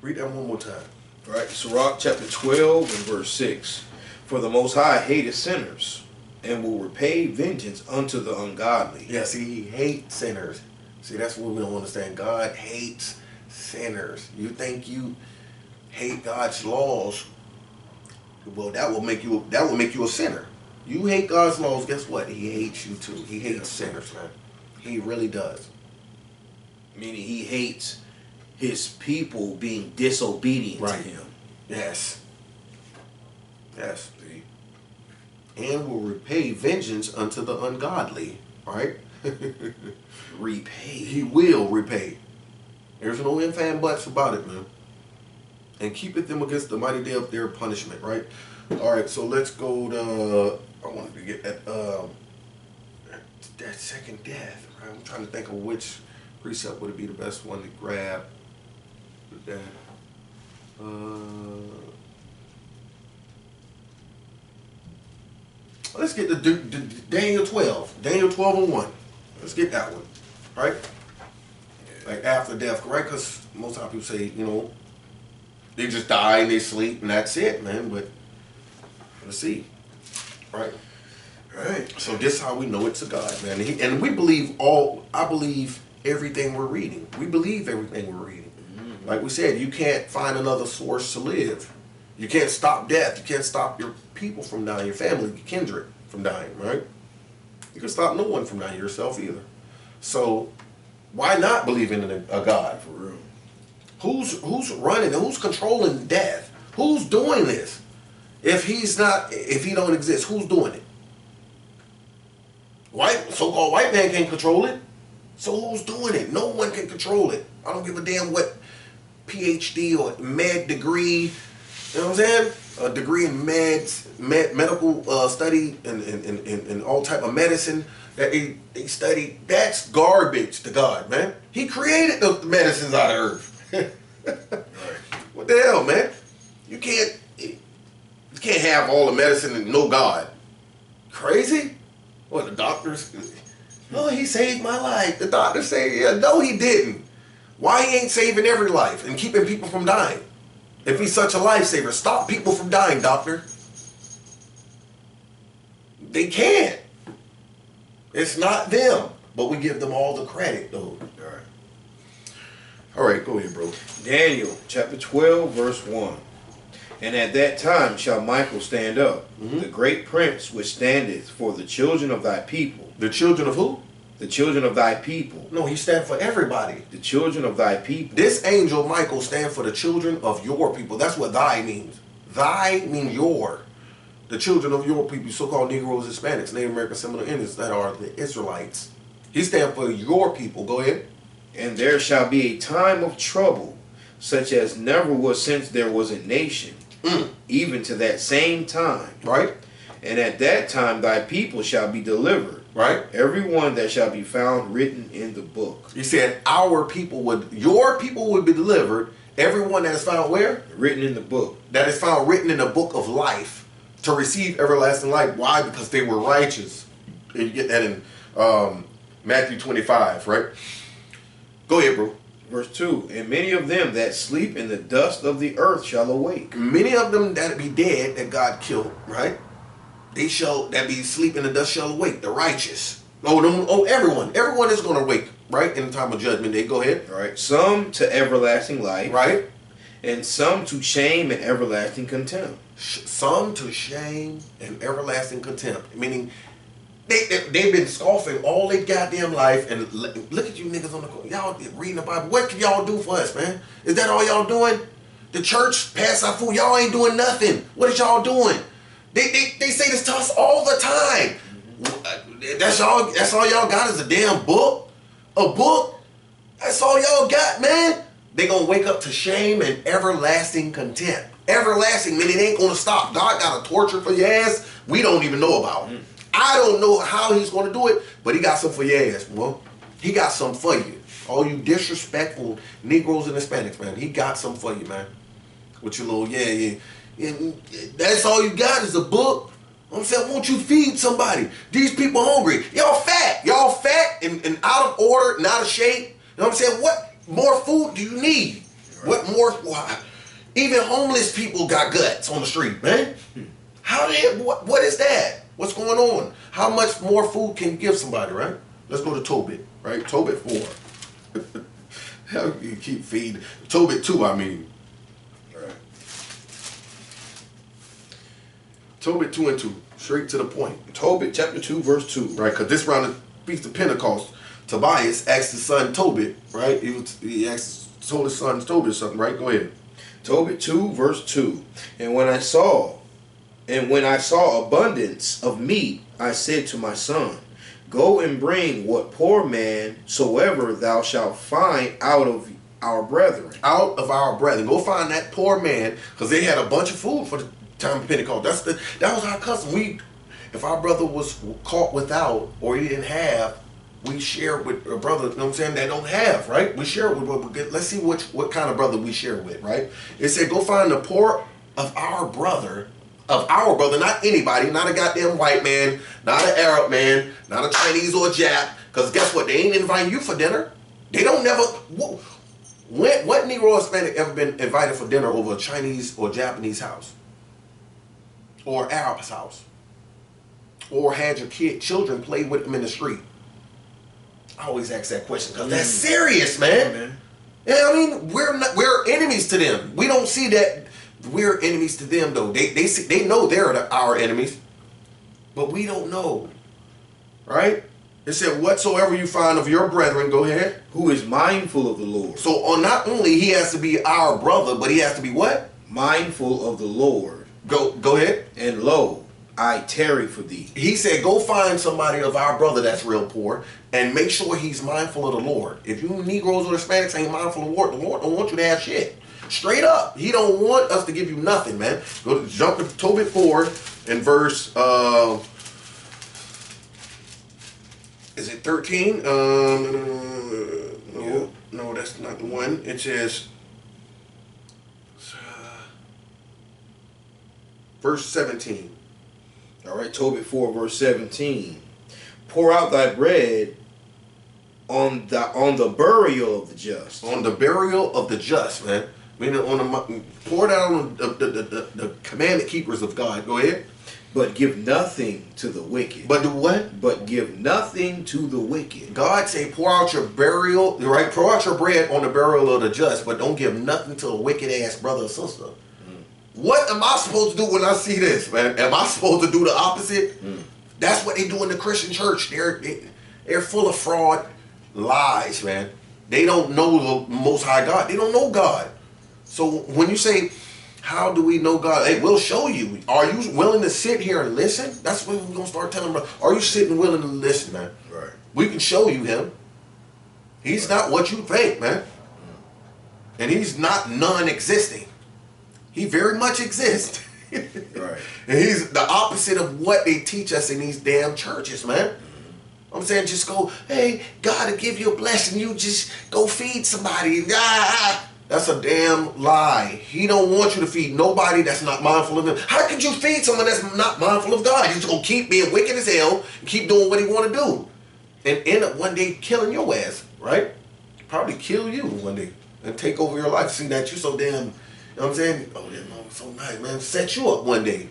Read that one more time. Right, Sirach chapter 12 and verse 6. For the Most High hateth sinners, and will repay vengeance unto the ungodly. Yeah, see, He hates sinners. See, that's what we don't understand. God hates sinners. You think you hate God's laws? Well, that will make you a sinner. You hate God's laws, guess what? He hates you too. He hates sinners, man. He really does. Meaning He hates His people being disobedient to Him. Yes. Yes. And will repay vengeance unto the ungodly, right? Repay. He will repay. There's no ifs and buts about it, man. And keepeth them against the mighty day of their punishment, right? All right, so let's go to, I wanted to get that second death, right? I'm trying to think of which precept would be the best one to grab. That, let's get the Daniel 12. Daniel 12 and 1. Let's get that one, right? Like after death, right? Because most of the people say, you know, they just die and they sleep and that's it, man. But let's see, right? Right. So this is how we know it's a God, man. And we believe I believe everything we're reading. We believe everything we're reading. Like we said, you can't find another source to live. You can't stop death. You can't stop your people from dying, your family, your kindred from dying, right? You can stop no one from dying, yourself either. So why not believe in a God? For real. Who's running? Who's controlling death? Who's doing this? If he don't exist, who's doing it? So-called white man can't control it. So who's doing it? No one can control it. I don't give a damn what PhD or med degree, you know what I'm saying? A degree in medical study and all type of medicine that they study. That's garbage to God, man. He created the medicines out of earth. What the hell, man? You can't have all the medicine and no God. Crazy? What, the doctors? Oh, he saved my life. The doctors say, yeah, no, he didn't. Why he ain't saving every life and keeping people from dying? If he's such a lifesaver, stop people from dying, doctor. They can't. It's not them, but we give them all the credit, though. All right, go ahead, bro. Daniel chapter 12, verse 1. And at that time shall Michael stand up, the great prince which standeth for the children of thy people. The children of who? The children of thy people. No, he stands for everybody. The children of thy people. This angel, Michael, stands for the children of your people. That's what thy means. Thy means your. The children of your people, so-called Negroes, Hispanics, Native American Seminole Indians that are the Israelites. He stands for your people. Go ahead. And there shall be a time of trouble, such as never was since there was a nation, even to that same time. Right? And at that time thy people shall be delivered, Right? every one that shall be found written in the book. He said, your people would be delivered. Everyone that is found where? Written in the book. That is found written in the book of life to receive everlasting life. Why? Because they were righteous. You get that in Matthew 25, right? Go ahead, bro. Verse 2, and many of them that sleep in the dust of the earth shall awake. Many of them that be dead that God killed, right? They shall that be sleep in the dust shall awake. The righteous. Everyone. Everyone is going to awake, right? In the time of judgment day. Go ahead. All right. Some to everlasting life. Right? And some to shame and everlasting contempt. Some to shame and everlasting contempt. Meaning, they've been scoffing all their goddamn life. And look at you niggas on the court. Y'all reading the Bible. What can y'all do for us, man? Is that all y'all doing? The church pass out food. Y'all ain't doing nothing. What is y'all doing? They say this to us all the time. That's all y'all got is a damn book? A book? That's all y'all got, man. They gonna wake up to shame and everlasting contempt. Everlasting, man, it ain't gonna stop. God got a torture for your ass we don't even know about. I don't know how he's gonna do it, but he got some for your ass. Well, he got some for you. All you disrespectful Negroes and Hispanics, man, he got some for you, man. With your little, yeah. That's all you got is a book. I'm saying, won't you feed somebody? These people hungry. Y'all fat and out of order and out of shape. You know what I'm saying? What more food do you need? Right. Why? Even homeless people got guts on the street, man. What is that? What's going on? How much more food can you give somebody, right? Let's go to Tobit, right? Tobit 4. How you keep feeding? Tobit 2, I mean. Right. Tobit 2 and 2. Straight to the point. Tobit chapter 2, verse 2. Right, because this round of Feast of Pentecost, Tobias asked his son Tobit, right? He told his son Tobit something, right? Go ahead. Tobit 2, verse 2. And when I saw abundance of meat, I said to my son, go and bring what poor man soever thou shalt find out of our brethren. Out of our brethren. Go find that poor man, because they had a bunch of food for the time of Pentecost. That was our custom. If our brother was caught without, or he didn't have, we share with a brother, you know what I'm saying, that don't have, right? We share with, let's see what kind of brother we share with, right? It said, go find the poor of our brother, not anybody, not a goddamn white man, not an Arab man, not a Chinese or a Jap, because guess what? They ain't inviting you for dinner. They don't never, what Negro or Hispanic ever been invited for dinner over a Chinese or Japanese house? Or Arab's house? Or had your children play with them in the street? I always ask that question because that's serious, man. Yeah, I mean, we're enemies to them. We don't see that we're enemies to them though. They know they're our enemies, but we don't know, right? It said, whatsoever you find of your brethren, go ahead, who is mindful of the Lord. So not only he has to be our brother, but he has to be what? Mindful of the Lord. Go ahead. And lo, I tarry for thee. He said, go find somebody of our brother that's real poor and make sure he's mindful of the Lord. If you Negroes or Hispanics ain't mindful of the Lord don't want you to have shit. Straight up. He don't want us to give you nothing, man. Jump to Tobit 4 and verse, is it 13? No, that's not the one. It says, verse 17. All right, Tobit 4, verse 17. Pour out thy bread on the burial of the just. On the burial of the just, man. Meaning pour it out on the commandment keepers of God. Go ahead. But give nothing to the wicked. But do what? But give nothing to the wicked. God say pour out your burial, right? Pour out your bread on the burial of the just, but don't give nothing to a wicked ass brother or sister. What am I supposed to do when I see this, man? Am I supposed to do the opposite? That's what they do in the Christian church. They're full of fraud, lies, man. They don't know the Most High God. They don't know God. So when you say, How do we know God? Hey, we'll show you. Are you willing to sit here and listen? That's what we're going to start telling them. Are you sitting willing to listen, man? Right. We can show you him. He's not what you think, man. And he's not non-existing. He very much exists. Right. And he's the opposite of what they teach us in these damn churches, man. I'm saying just go, hey, God will give you a blessing. You just go feed somebody. Ah, that's a damn lie. He don't want you to feed nobody that's not mindful of him. How could you feed someone that's not mindful of God? You're just going to keep being wicked as hell and keep doing what he want to do. And end up one day killing your ass, right? Probably kill you one day and take over your life. See that you so damn, you know what I'm saying? Oh, that man was so nice, man. Set you up one day.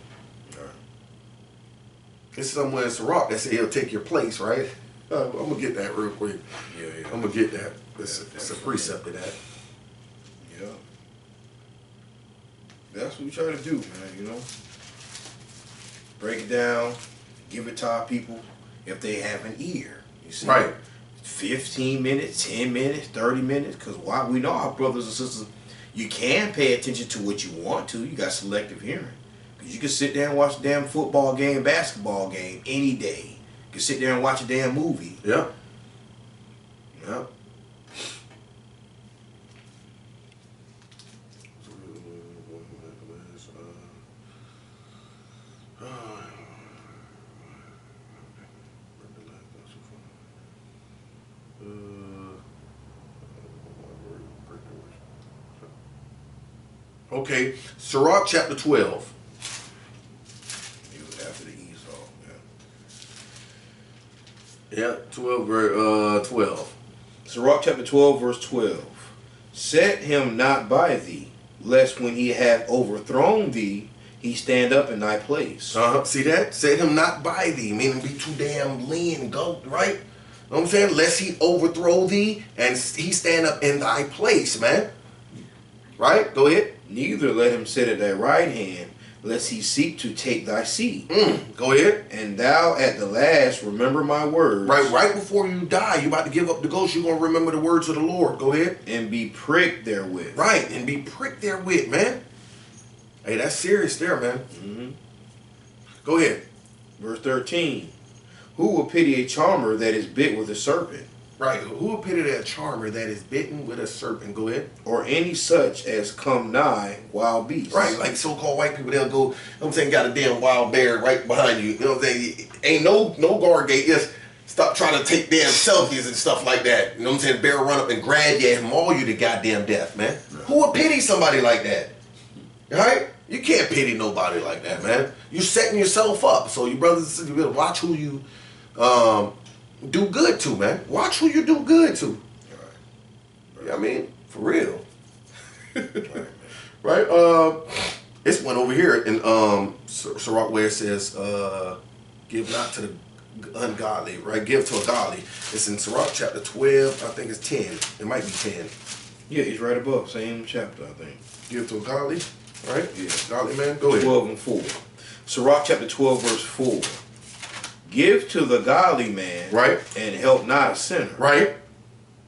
It's somewhere in Sirach that said he'll take your place, right? I'm going to get that real quick. Yeah. I'm going to get that. It's a precept of that. Yeah. That's what we try to do, man, you know? Break it down, give it to our people if they have an ear. You see? Right. 15 minutes, 10 minutes, 30 minutes, because why we know our brothers and sisters, you can pay attention to what you want to. You got selective hearing. Because you can sit there and watch a damn football game, basketball game any day. You can sit there and watch a damn movie. Yeah. Yeah. Okay, Sirach chapter 12. After the Esau, Yeah, 12 verse 12. Sirach chapter 12, verse 12. Set him not by thee, lest when he hath overthrown thee, he stand up in thy place. See that? Set him not by thee, meaning be too damn lean and go, right? You know what I'm saying? Lest he overthrow thee and he stand up in thy place, man. Right? Go ahead. Neither let him sit at thy right hand, lest he seek to take thy seat. Go ahead. And thou at the last remember my words. Right before you die, you about to give up the ghost, you're going to remember the words of the Lord. Go ahead. And be pricked therewith. Right, and be pricked therewith, man. Hey, that's serious there, man. Mm-hmm. Go ahead. Verse 13. Who will pity a charmer that is bit with a serpent? Right, who will pity that charmer that is bitten with a serpent? Go ahead. Or any such as come nigh wild beasts. Right, like so-called white people, they'll go, you know what I'm saying, got a damn wild bear right behind you. You know what I'm saying? Ain't no guard gate. Just stop trying to take damn selfies and stuff like that. You know what I'm saying? Bear run up and grab you and maul you to goddamn death, man. Right. Who would pity somebody like that? Right? You can't pity nobody like that, man. You're setting yourself up. So you brothers and sisters, you better watch who you do good to, man. Watch who you do good to. Right. You know what I mean? For real. Right? It's one over here in Sirach where it says, give not to the ungodly, right? Give to a godly. It's in Sirach chapter 12, I think it's 10. It might be 10. Yeah, it's right above, same chapter, I think. Give to a godly, right? Yeah. Godly man, go ahead. 12 and 4. Sirach chapter 12, verse 4. Give to the godly man, right, and help not a sinner. Right.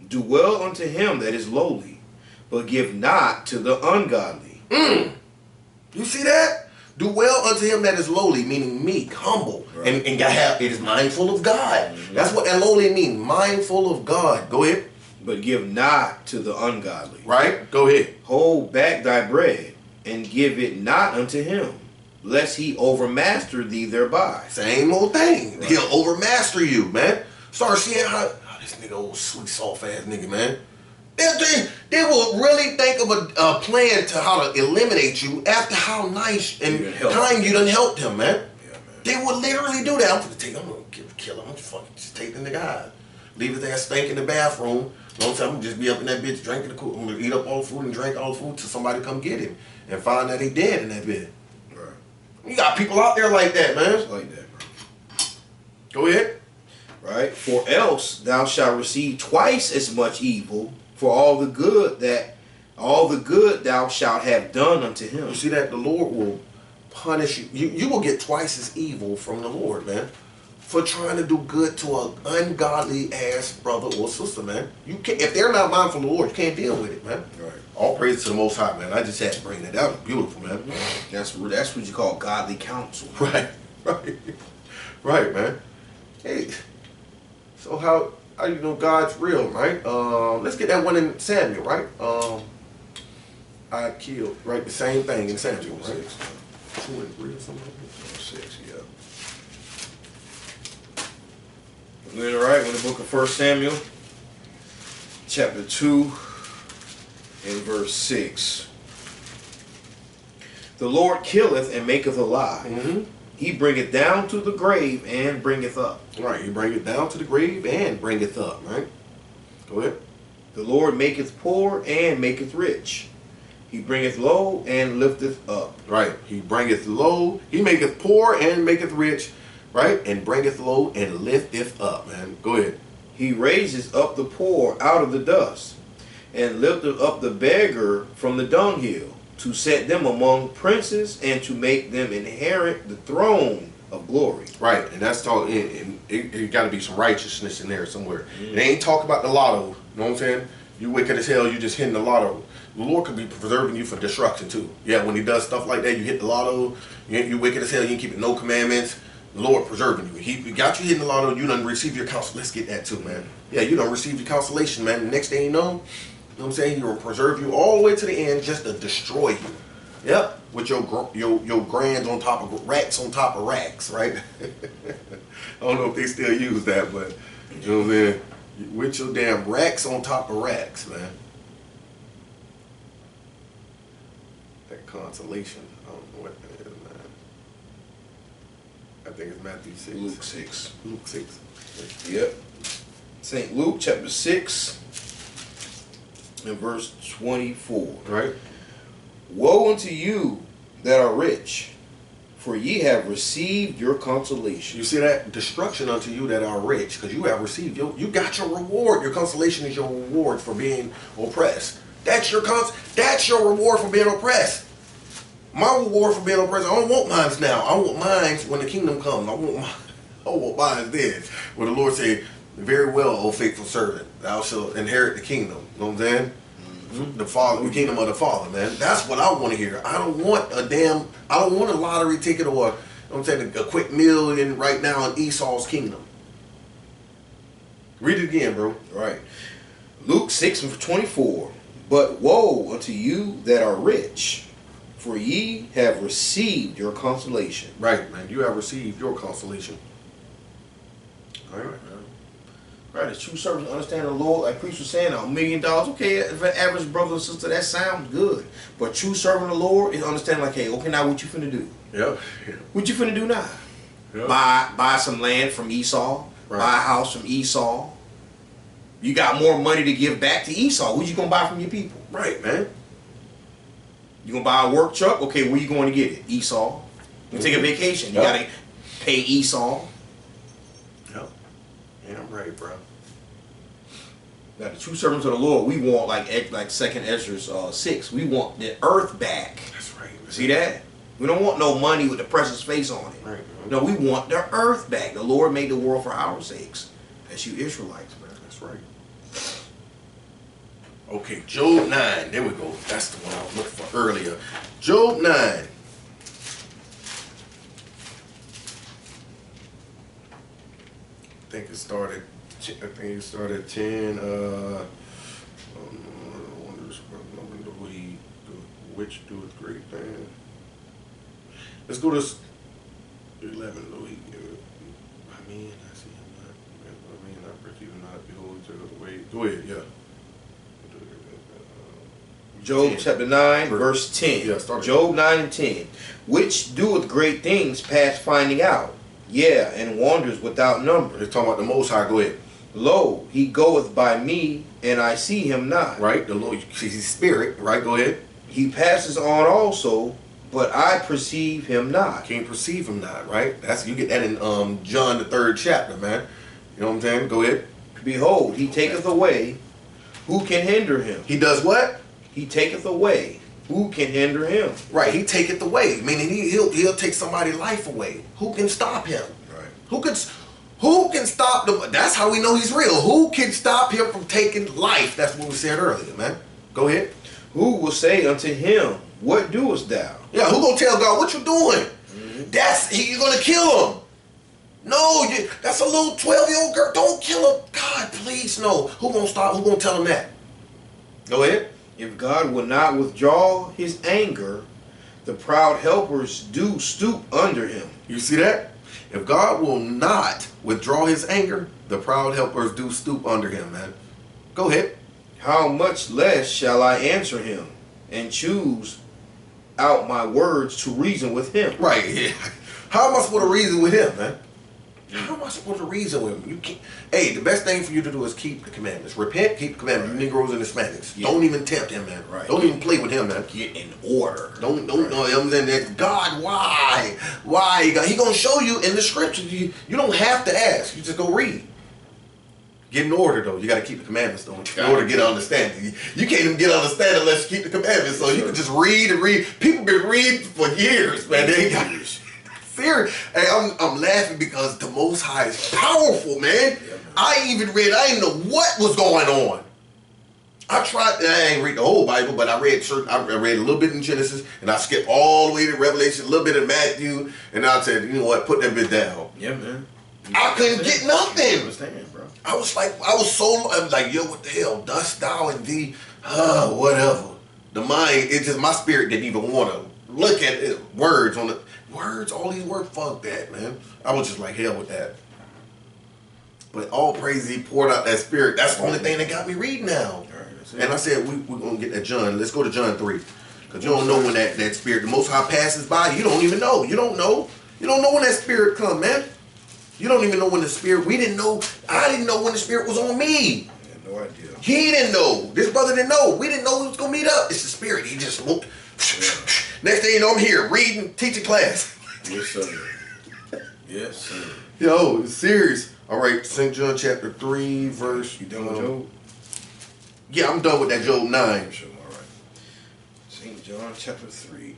Do well unto him that is lowly, but give not to the ungodly. You see that? Do well unto him that is lowly, meaning meek, humble, right, and it is mindful of God. Mm-hmm. That's what that lowly means, mindful of God. Go ahead. But give not to the ungodly. Right? Go ahead. Hold back thy bread, and give it not unto him, lest he overmaster thee thereby. Same old thing. Right. He'll overmaster you, man. Start seeing how this nigga, old sweet soft ass nigga, man. They will really think of a plan to how to eliminate you after how nice and kind you done helped him, man. Yeah, man. They would literally do that. I'm gonna kill him. I'm just fucking just take the nigga out. Leave his ass stink in the bathroom. You know what I'm saying? I'm gonna just be up in that bitch drinking the cool. I'm gonna eat up all the food and drink all the food till somebody come get him and find that he dead in that bed. Right. You got people out there like that, man. It's like that, bro. Go ahead. Right? For else thou shalt receive twice as much evil for all the good thou shalt have done unto him. You see that? The Lord will punish you. You will get twice as evil from the Lord, man. for trying to do good to an ungodly ass brother or sister, man. You can't, if they're not mindful of the Lord, you can't deal with it, man. Right. All praise to the Most High, man. I just had to bring that out. Beautiful, man. That's what you call godly counsel. Right, right, right, man. Hey, so how you know God's real, right? Let's get that one in Samuel, right? I killed, right? The same thing in Samuel, right? 2 and 3 or something like that. 6, yeah. We're right in the book of 1 Samuel, chapter 2, and verse 6. The Lord killeth and maketh alive. Mm-hmm. He bringeth down to the grave and bringeth up. Right, he bringeth down to the grave and bringeth up, right? Go ahead. The Lord maketh poor and maketh rich. He bringeth low and lifteth up. Right, he bringeth low, he maketh poor and maketh rich, right? And bringeth low and lifteth up, man. Go ahead. He raises up the poor out of the dust, and lifteth up the beggar from the dunghill, to set them among princes, and to make them inherit the throne of glory. Right, and that's talking. It got to be some righteousness in there somewhere. It ain't talk about the lotto. You know what I'm saying? You wicked as hell. You just hitting the lotto. The Lord could be preserving you for destruction too. Yeah, when He does stuff like that, you hit the lotto. You wicked as hell. You ain't keeping no commandments. The Lord preserving you. He got you hitting the lotto. You done receive your counsel. Let's get that too, man. Yeah, you done receive your consolation, man. The next thing you know what I'm saying? He will preserve you all the way to the end just to destroy you. Yep. With your grands on top of racks on top of racks, right? I don't know if they still use that, but you know what I'm saying? With your damn racks on top of racks, man. That consolation. I don't know what that is, man. I think it's Matthew 6. Luke 6. Luke 6. Yep. St. Luke chapter 6 and verse 24. Right. Woe unto you that are rich, for ye have received your consolation. You see that? Destruction unto you that are rich, because you have received you got your reward. Your consolation is your reward for being oppressed. That's your reward for being oppressed. My reward for being oppressed, I don't want mine now. I want mine when the kingdom comes. I want mine then. When the Lord said, very well, O faithful servant, thou shalt inherit the kingdom. You know what I'm saying? The Father, the kingdom of the Father, man. That's what I want to hear. I don't want a lottery ticket or, you know what I'm saying, a quick million right now in Esau's kingdom. Read it again, bro. Right. Luke 6 and 24. But woe unto you that are rich, for ye have received your consolation. Right, man. You have received your consolation. All right. Right, as true servants understand the Lord, like Priest was saying, $1 million. Okay, for an average brother or sister, that sounds good. But true servant of the Lord is understanding like, hey, okay, now what you finna do? Yep. What you finna do now? Yep. Buy some land from Esau. Right. Buy a house from Esau. You got more money to give back to Esau. What you gonna buy from your people? Right, man. You gonna buy a work truck? Okay, where you going to get it? Esau. You take a vacation. You gotta pay Esau. Yep. Yeah, I'm right, bro. Now, the true servants of the Lord, we want like 2nd Ezra 6. We want the earth back. That's right. Man. See that? We don't want no money with the precious face on it. Right. No, we want the earth back. The Lord made the world for our sakes. That's you Israelites, man. That's right. Okay, Job 9. There we go. That's the one I was looking for earlier. Job 9. I think it started 10. Which doeth great things. Let's go to 11. Louis. I mean, I see him not. I mean, I perceive him not. Behold, to the way. Go ahead, yeah. Job 10. chapter 9, verse 10. Yeah, start it. Job 9 and 10. Which doeth great things past finding out, yeah, and wonders without number. It's talking about the Most High. Go ahead. Lo, he goeth by me, and I see him not. Right? The Lord, he's spirit. Right? Go ahead. He passes on also, but I perceive him not. Can't perceive him not. Right? That's you get that in John the 3rd chapter, man. You know what I'm saying? Go ahead. Behold, he taketh away. Who can hinder him? He does what? He taketh away. Who can hinder him? Right. He taketh away. Meaning he'll take somebody's life away. Who can stop him? Right. Who can stop the? That's how we know he's real. Who can stop him from taking life? That's what we said earlier, man. Go ahead. Who will say unto him, what doest thou? Yeah, who gonna tell God what you doing? You're gonna kill him. No, that's a little 12-year-old girl. Don't kill him. God, please, no. Who gonna stop? Who gonna tell him that? Go ahead. If God will not withdraw his anger, the proud helpers do stoop under him. You see that? If God will not withdraw his anger, the proud helpers do stoop under him, man. Go ahead. How much less shall I answer him and choose out my words to reason with him? Right. Yeah. How am I supposed to reason with him, man? How am I supposed to reason with him? You can't. Hey, the best thing for you to do is keep the commandments. Repent, keep the commandments. You Negroes and Hispanics. Yeah. Don't even tempt him, man. Right. Don't even play with him, man. Get in order. Don't know. I'm saying, God, why? Why? He gonna show you in the scriptures. You don't have to ask. You just go read. Get in order, though. You got to keep the commandments, though, in order to get understanding. You can't even get understanding unless you keep the commandments. So you can just read and read. People been reading for years, man. They ain't got fear. Hey, I'm laughing because the Most High is powerful, man. Yeah, man. I didn't know what was going on. I ain't read the whole Bible, but I read a little bit in Genesis, and I skipped all the way to Revelation, a little bit of Matthew, and I said, you know what, put that bit down. Yeah, man. I couldn't get nothing. Understand, bro. I was like, yo, what the hell? Dust thou and thee, whatever. The mind, my spirit didn't even want to look at it. All these words, fuck that, man. I was just like, hell with that. But all praise, he poured out that spirit. That's the only thing that got me reading now. Right, and I said, we're going to get that John. Let's go to John 3. Because you don't know when that spirit, the Most High passes by. You don't even know. You don't know. You don't know when that spirit come, man. You don't even know when the spirit, I didn't know when the spirit was on me. I had no idea. He didn't know. This brother didn't know. We didn't know we was going to meet up. It's the spirit. He just moved. Next thing you know, I'm here reading, teaching class. Yes, sir. Yes, sir. Yo, it's serious. All right, St. John chapter 3, verse. You done with Job? Yeah, I'm done with that Job 9. Sure, all right. St. John chapter 3.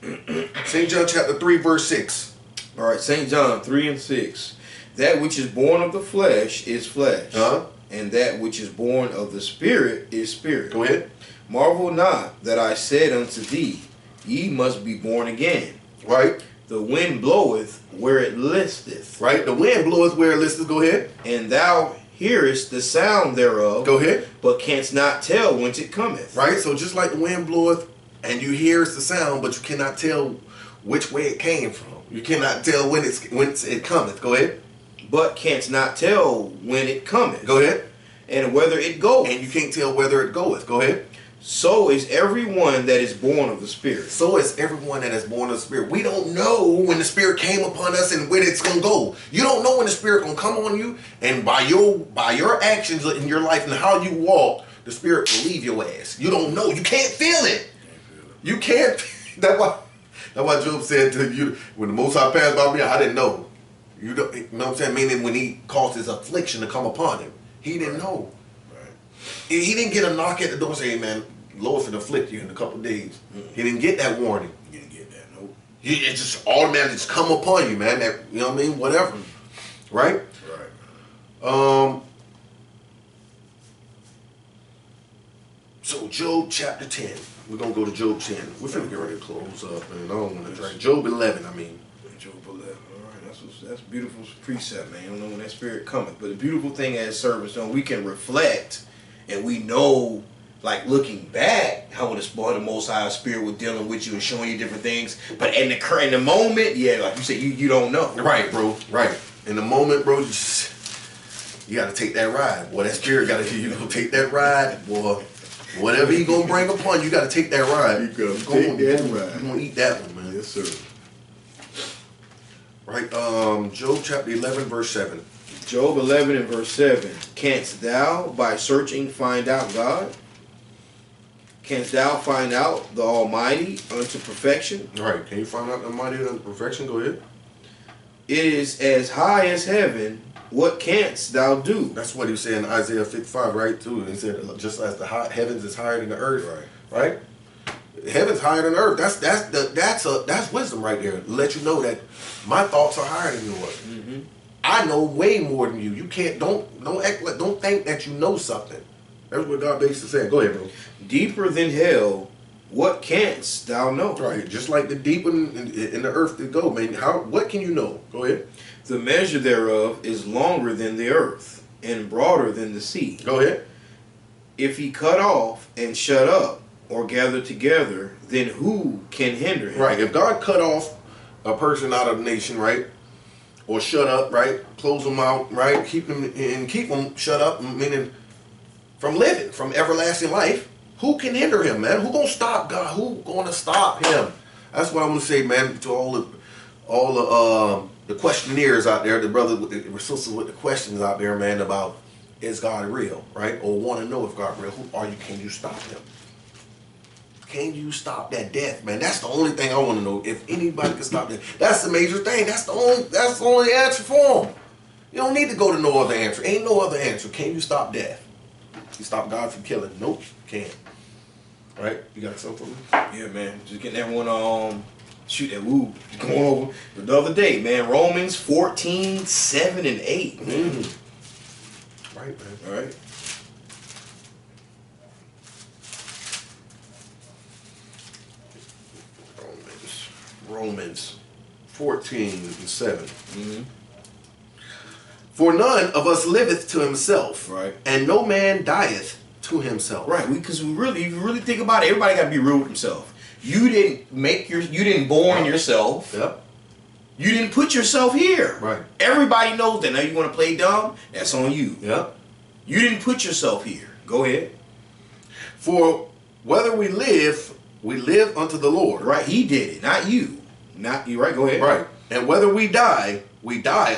St. John chapter 3, verse 6. All right, St. John 3 and 6. That which is born of the flesh is flesh, and that which is born of the spirit is spirit. Go ahead. Marvel not that I said unto thee, ye must be born again. Right. The wind bloweth where it listeth. Right. The wind bloweth where it listeth. Go ahead. And thou hearest the sound thereof. Go ahead. But canst not tell whence it cometh. Right. So just like the wind bloweth, and you hear the sound, but you cannot tell which way it came from. You cannot tell whence it cometh. Go ahead. But canst not tell when it cometh. Go ahead. And whether it goeth. And you can't tell whether it goeth. Go ahead. So is everyone that is born of the Spirit. So is everyone that is born of the Spirit. We don't know when the Spirit came upon us and where it's gonna go. You don't know when the Spirit gonna come on you, and by your actions in your life and how you walk, the Spirit will leave your ass. You don't know. You can't feel it. You can't. That's why Job said to you, when the Most High passed by me, I didn't know. You know what I'm saying? Meaning when he caused his affliction to come upon him, he didn't know. He didn't get a knock at the door saying, man, Lord should afflict you in a couple of days. He didn't get that warning. He didn't get that, nope. It just automatically just come upon you, man. That, you know what I mean? Whatever. Right? Right. So Job chapter 10. We're going to go to Job 10. We're finna get ready to close up, man. I don't want to drink. Job 11, I mean. Job 11. All right. That's beautiful precept, man. You don't know when that spirit cometh. But the beautiful thing as servants, we can reflect. And we know, like looking back, how the Most High Spirit was dealing with you and showing you different things. But in the moment, yeah, like you said, you don't know. Right, bro. Right. In the moment, bro, you got to take that ride. Boy, that Spirit got to, you gonna take that ride, boy. Whatever he gonna bring upon you, got to take that ride. You gotta take that ride. You gonna eat that one, man. Yes, sir. Right. Job chapter 11, verse 7. Job 11 and verse 7. Canst thou by searching find out God? Canst thou find out the Almighty unto perfection? All right. Can you find out the Almighty unto perfection? Go ahead. It is as high as heaven. What canst thou do? That's what he was saying in Isaiah 55, right? Too. He said, just as the heavens is higher than the earth, right? Heaven's higher than the earth. That's wisdom right there. To let you know that my thoughts are higher than yours. I know way more than you. You can't, don't act like, don't think that you know something. That's what God basically said. Go ahead, bro. Deeper than hell, what canst thou know? Right, just like the deep in the earth to go, man. What can you know? Go ahead. The measure thereof is longer than the earth, and broader than the sea. Go ahead. If he cut off and shut up, or gather together, then who can hinder him? Right, if God cut off a person out of the nation, right, or shut up, right, close them out, right, keep them shut up, meaning from living, from everlasting life, who can hinder him, man? Who gonna stop God? Who gonna stop him? That's what I'm gonna say, man, to all the questionnaires out there, the brothers, the sisters with the questions out there, man, about is God real, right? Or want to know if God real. Who are you? Can you stop him? Can you stop that death, man? That's the only thing I want to know. If anybody can stop that, that's the major thing. That's the only answer for him. You don't need to go to no other answer. Ain't no other answer. Can you stop death? You stop God from killing? Nope, can't. All right, you got something? Yeah, man. Just getting everyone shoot that woo. Going over the other day, man. Romans 14, 7 and 8. Mm-hmm. Right, man. All right. Romans 14 and 7. Mm-hmm. For none of us liveth to himself, Right. and no man dieth to himself. Right, because if you really think about it, everybody got to be real with himself. You didn't born yourself. Yep. You didn't put yourself here. Right. Everybody knows that. Now you want to play dumb? That's on you. Yep. You didn't put yourself here. Go ahead. For whether we live unto the Lord. Right, he did it, not you. Not you. Right, go ahead. Right. And whether we die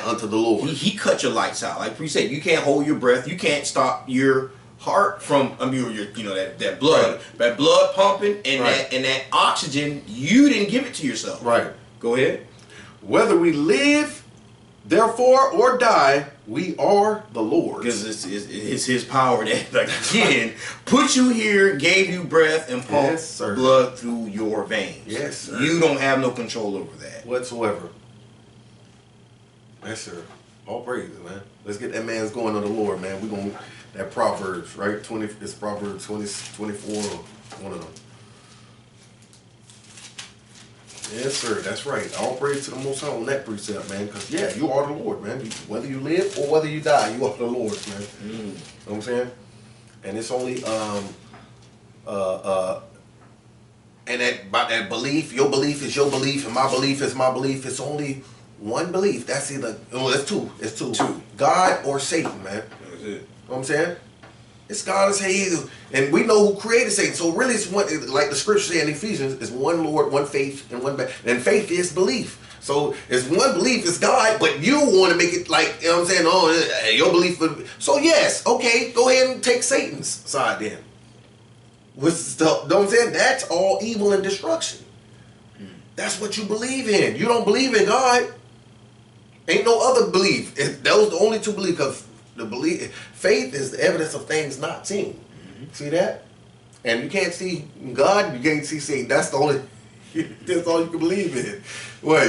unto the Lord. He cut your lights out. Like we said, you can't hold your breath. You can't stop your heart from that blood, Right. that blood pumping and Right. that oxygen. You didn't give it to yourself. Right. Go ahead. Whether we live, therefore, or die, we are the Lord's. Because it's his power that, like, again, put you here, gave you breath, and pumped Yes, sir. blood through your veins. Yes, sir. You don't have no control over that. Whatsoever. Yes, sir. All praises, man. Let's get that man's going to the Lord, man. We're going to, that Proverbs, right? It's Proverbs 24, one of them. Yes, sir. That's right. All praise to the Most High on that precept, man. Because, yeah, you are the Lord, man. Whether you live or whether you die, you are the Lord, man. You know what I'm saying? And it's only, and about that belief, your belief is your belief, and my belief is my belief. It's only one belief. That's either, it's two. It's two. God or Satan, man. That's it. You know what I'm saying? It's God or Satan. And we know who created Satan. So really it's one, like the scripture say in Ephesians, it's one Lord, one faith, and one and faith is belief. So it's one belief, it's God, but you want to make it like, you know what I'm saying? Oh, your belief. So yes, okay, go ahead and take Satan's side then. What's stuff? You know what I'm saying? That's all evil and destruction. That's what you believe in. You don't believe in God. Ain't no other belief. Those the only two beliefs. Because the belief, faith is the evidence of things not seen. See that? And you can't see God. You can't see Satan. That's the only. That's all you can believe in. Well,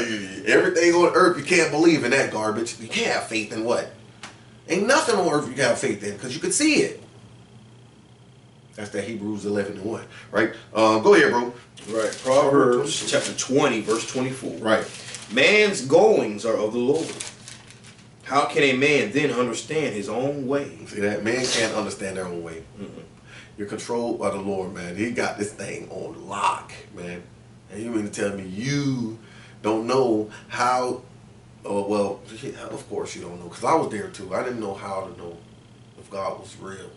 everything on earth you can't believe in that garbage. You can't have faith in what? Ain't nothing on earth you can have faith in because you can see it. That's that Hebrews 11:1, right? Go ahead, bro. Right. Proverbs chapter 20, verse 24. Right. Man's goings are of the Lord. How can a man then understand his own way? See that? Man can't understand their own way. You're controlled by the Lord, man. He got this thing on lock, man. And you mean to tell me you don't know how? Well, of course you don't know, because I was there too. I didn't know how to know if God was real.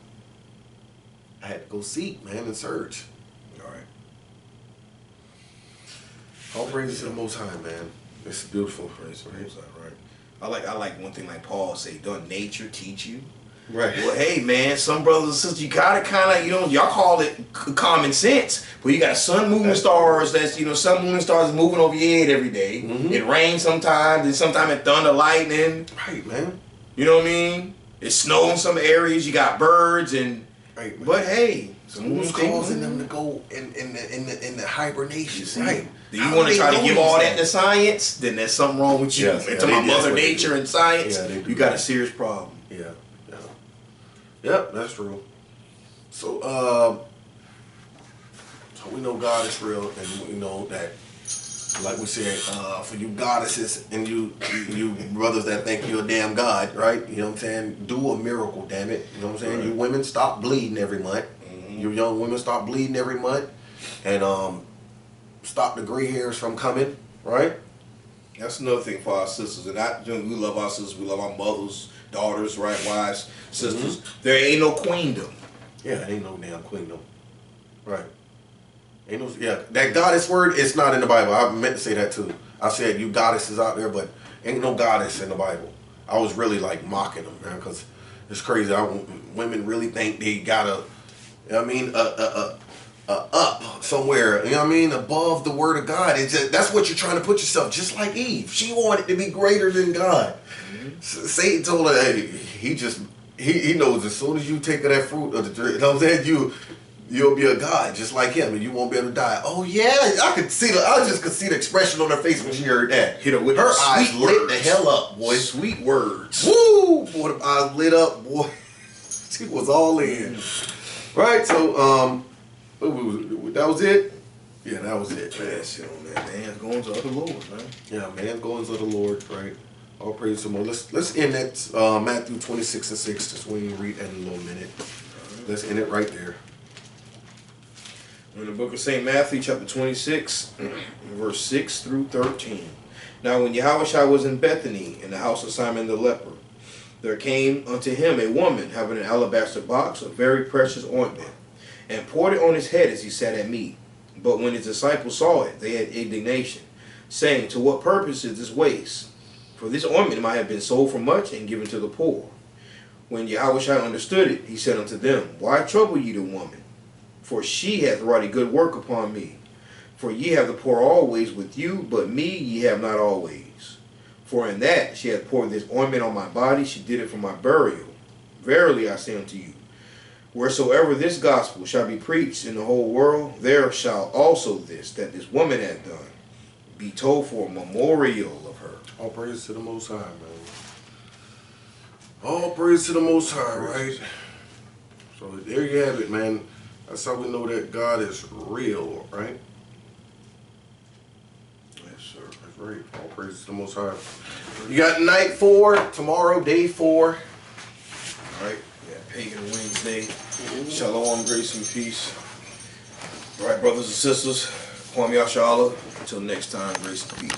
I had to go seek, man, and search. All right. All praises to the Most High, man. It's beautiful. Praise the Most High, right? I like one thing like Paul say, don't nature teach you? Right. Well, hey, man, some brothers and sisters, you gotta kind of, y'all call it common sense, but you got sun, moon, and stars that's, sun, moon, and stars moving over your head every day. It rains sometimes, and sometimes it thunder, lightning. Right, man. You know what I mean? It snows in some areas, you got birds, and, Right, man. but hey, So who's causing them to go in the hibernation, right? Do you want to try to give all that to science? Then there's something wrong with you. Yes, And yeah, to my they- Mother that's what they Nature do. and science, Yeah, they do you got a that. serious problem. Yeah, yeah. Yep, that's true. So, so we know God is real, and we know that, like we said, for you goddesses and you brothers that think you're a damn god, right? You know what I'm saying? Do a miracle, damn it. You know what I'm saying? Right. You women, stop bleeding every month. You young women, stop bleeding every month, and stop the gray hairs from coming, right? That's another thing for our sisters. And we love our sisters. We love our mothers, daughters, right, wives, sisters. There ain't no queendom. Yeah, ain't no damn queendom. Right. Ain't no, yeah, that goddess word is not in the Bible. I meant to say that too. I said you goddesses out there, but ain't no goddess in the Bible. I was really like mocking them, man, because it's crazy. Women really think they gotta, you know what I mean, up somewhere, you know what I mean, above the word of God. It's just, that's what you're trying to put yourself, just like Eve. She wanted to be greater than God. Satan told her, hey, he knows as soon as you take of that fruit of the tree, you know what I'm saying, you'll be a god just like him, and you won't be able to die. Oh yeah, I could see the expression on her face when she heard that. Hit her with her sweet eyes lit words. the hell up, boy. Sweet words. Woo! Boy, the eyes lit up, boy. She was all in. Right, so that was it. Yeah, that was it, man. Shit on that. Man's going to other lords, man. Yeah, man, going to the Lord, right? All praise to the Lord. Let's end at Matthew 26:6. Just when you read that in a little minute. Let's end it right there. In the book of St. Matthew, chapter 26, verse 6 through 13. Now when Yahushua was in Bethany, in the house of Simon the leper, there came unto him a woman having an alabaster box of very precious ointment, and poured it on his head as he sat at meat. But when his disciples saw it, they had indignation, saying, To what purpose is this waste? For this ointment might have been sold for much and given to the poor. When Yahushua understood it, he said unto them, Why trouble ye the woman? For she hath wrought a good work upon me. For ye have the poor always with you, but me ye have not always. For in that she hath poured this ointment on my body, she did it for my burial. Verily I say unto you, wheresoever this gospel shall be preached in the whole world, there shall also this woman hath done be told for a memorial of her. All praise to the Most High, man. All praise to the Most High, right? So there you have it, man. That's how we know that God is real, right? Yes, sir. That's right. All praise to the Most High. You got night 4, tomorrow, day 4. All right. Yeah, Pagan Wednesday. Shalom, grace and peace. All right, brothers and sisters. Kwame Yashala. Until next time, grace and peace.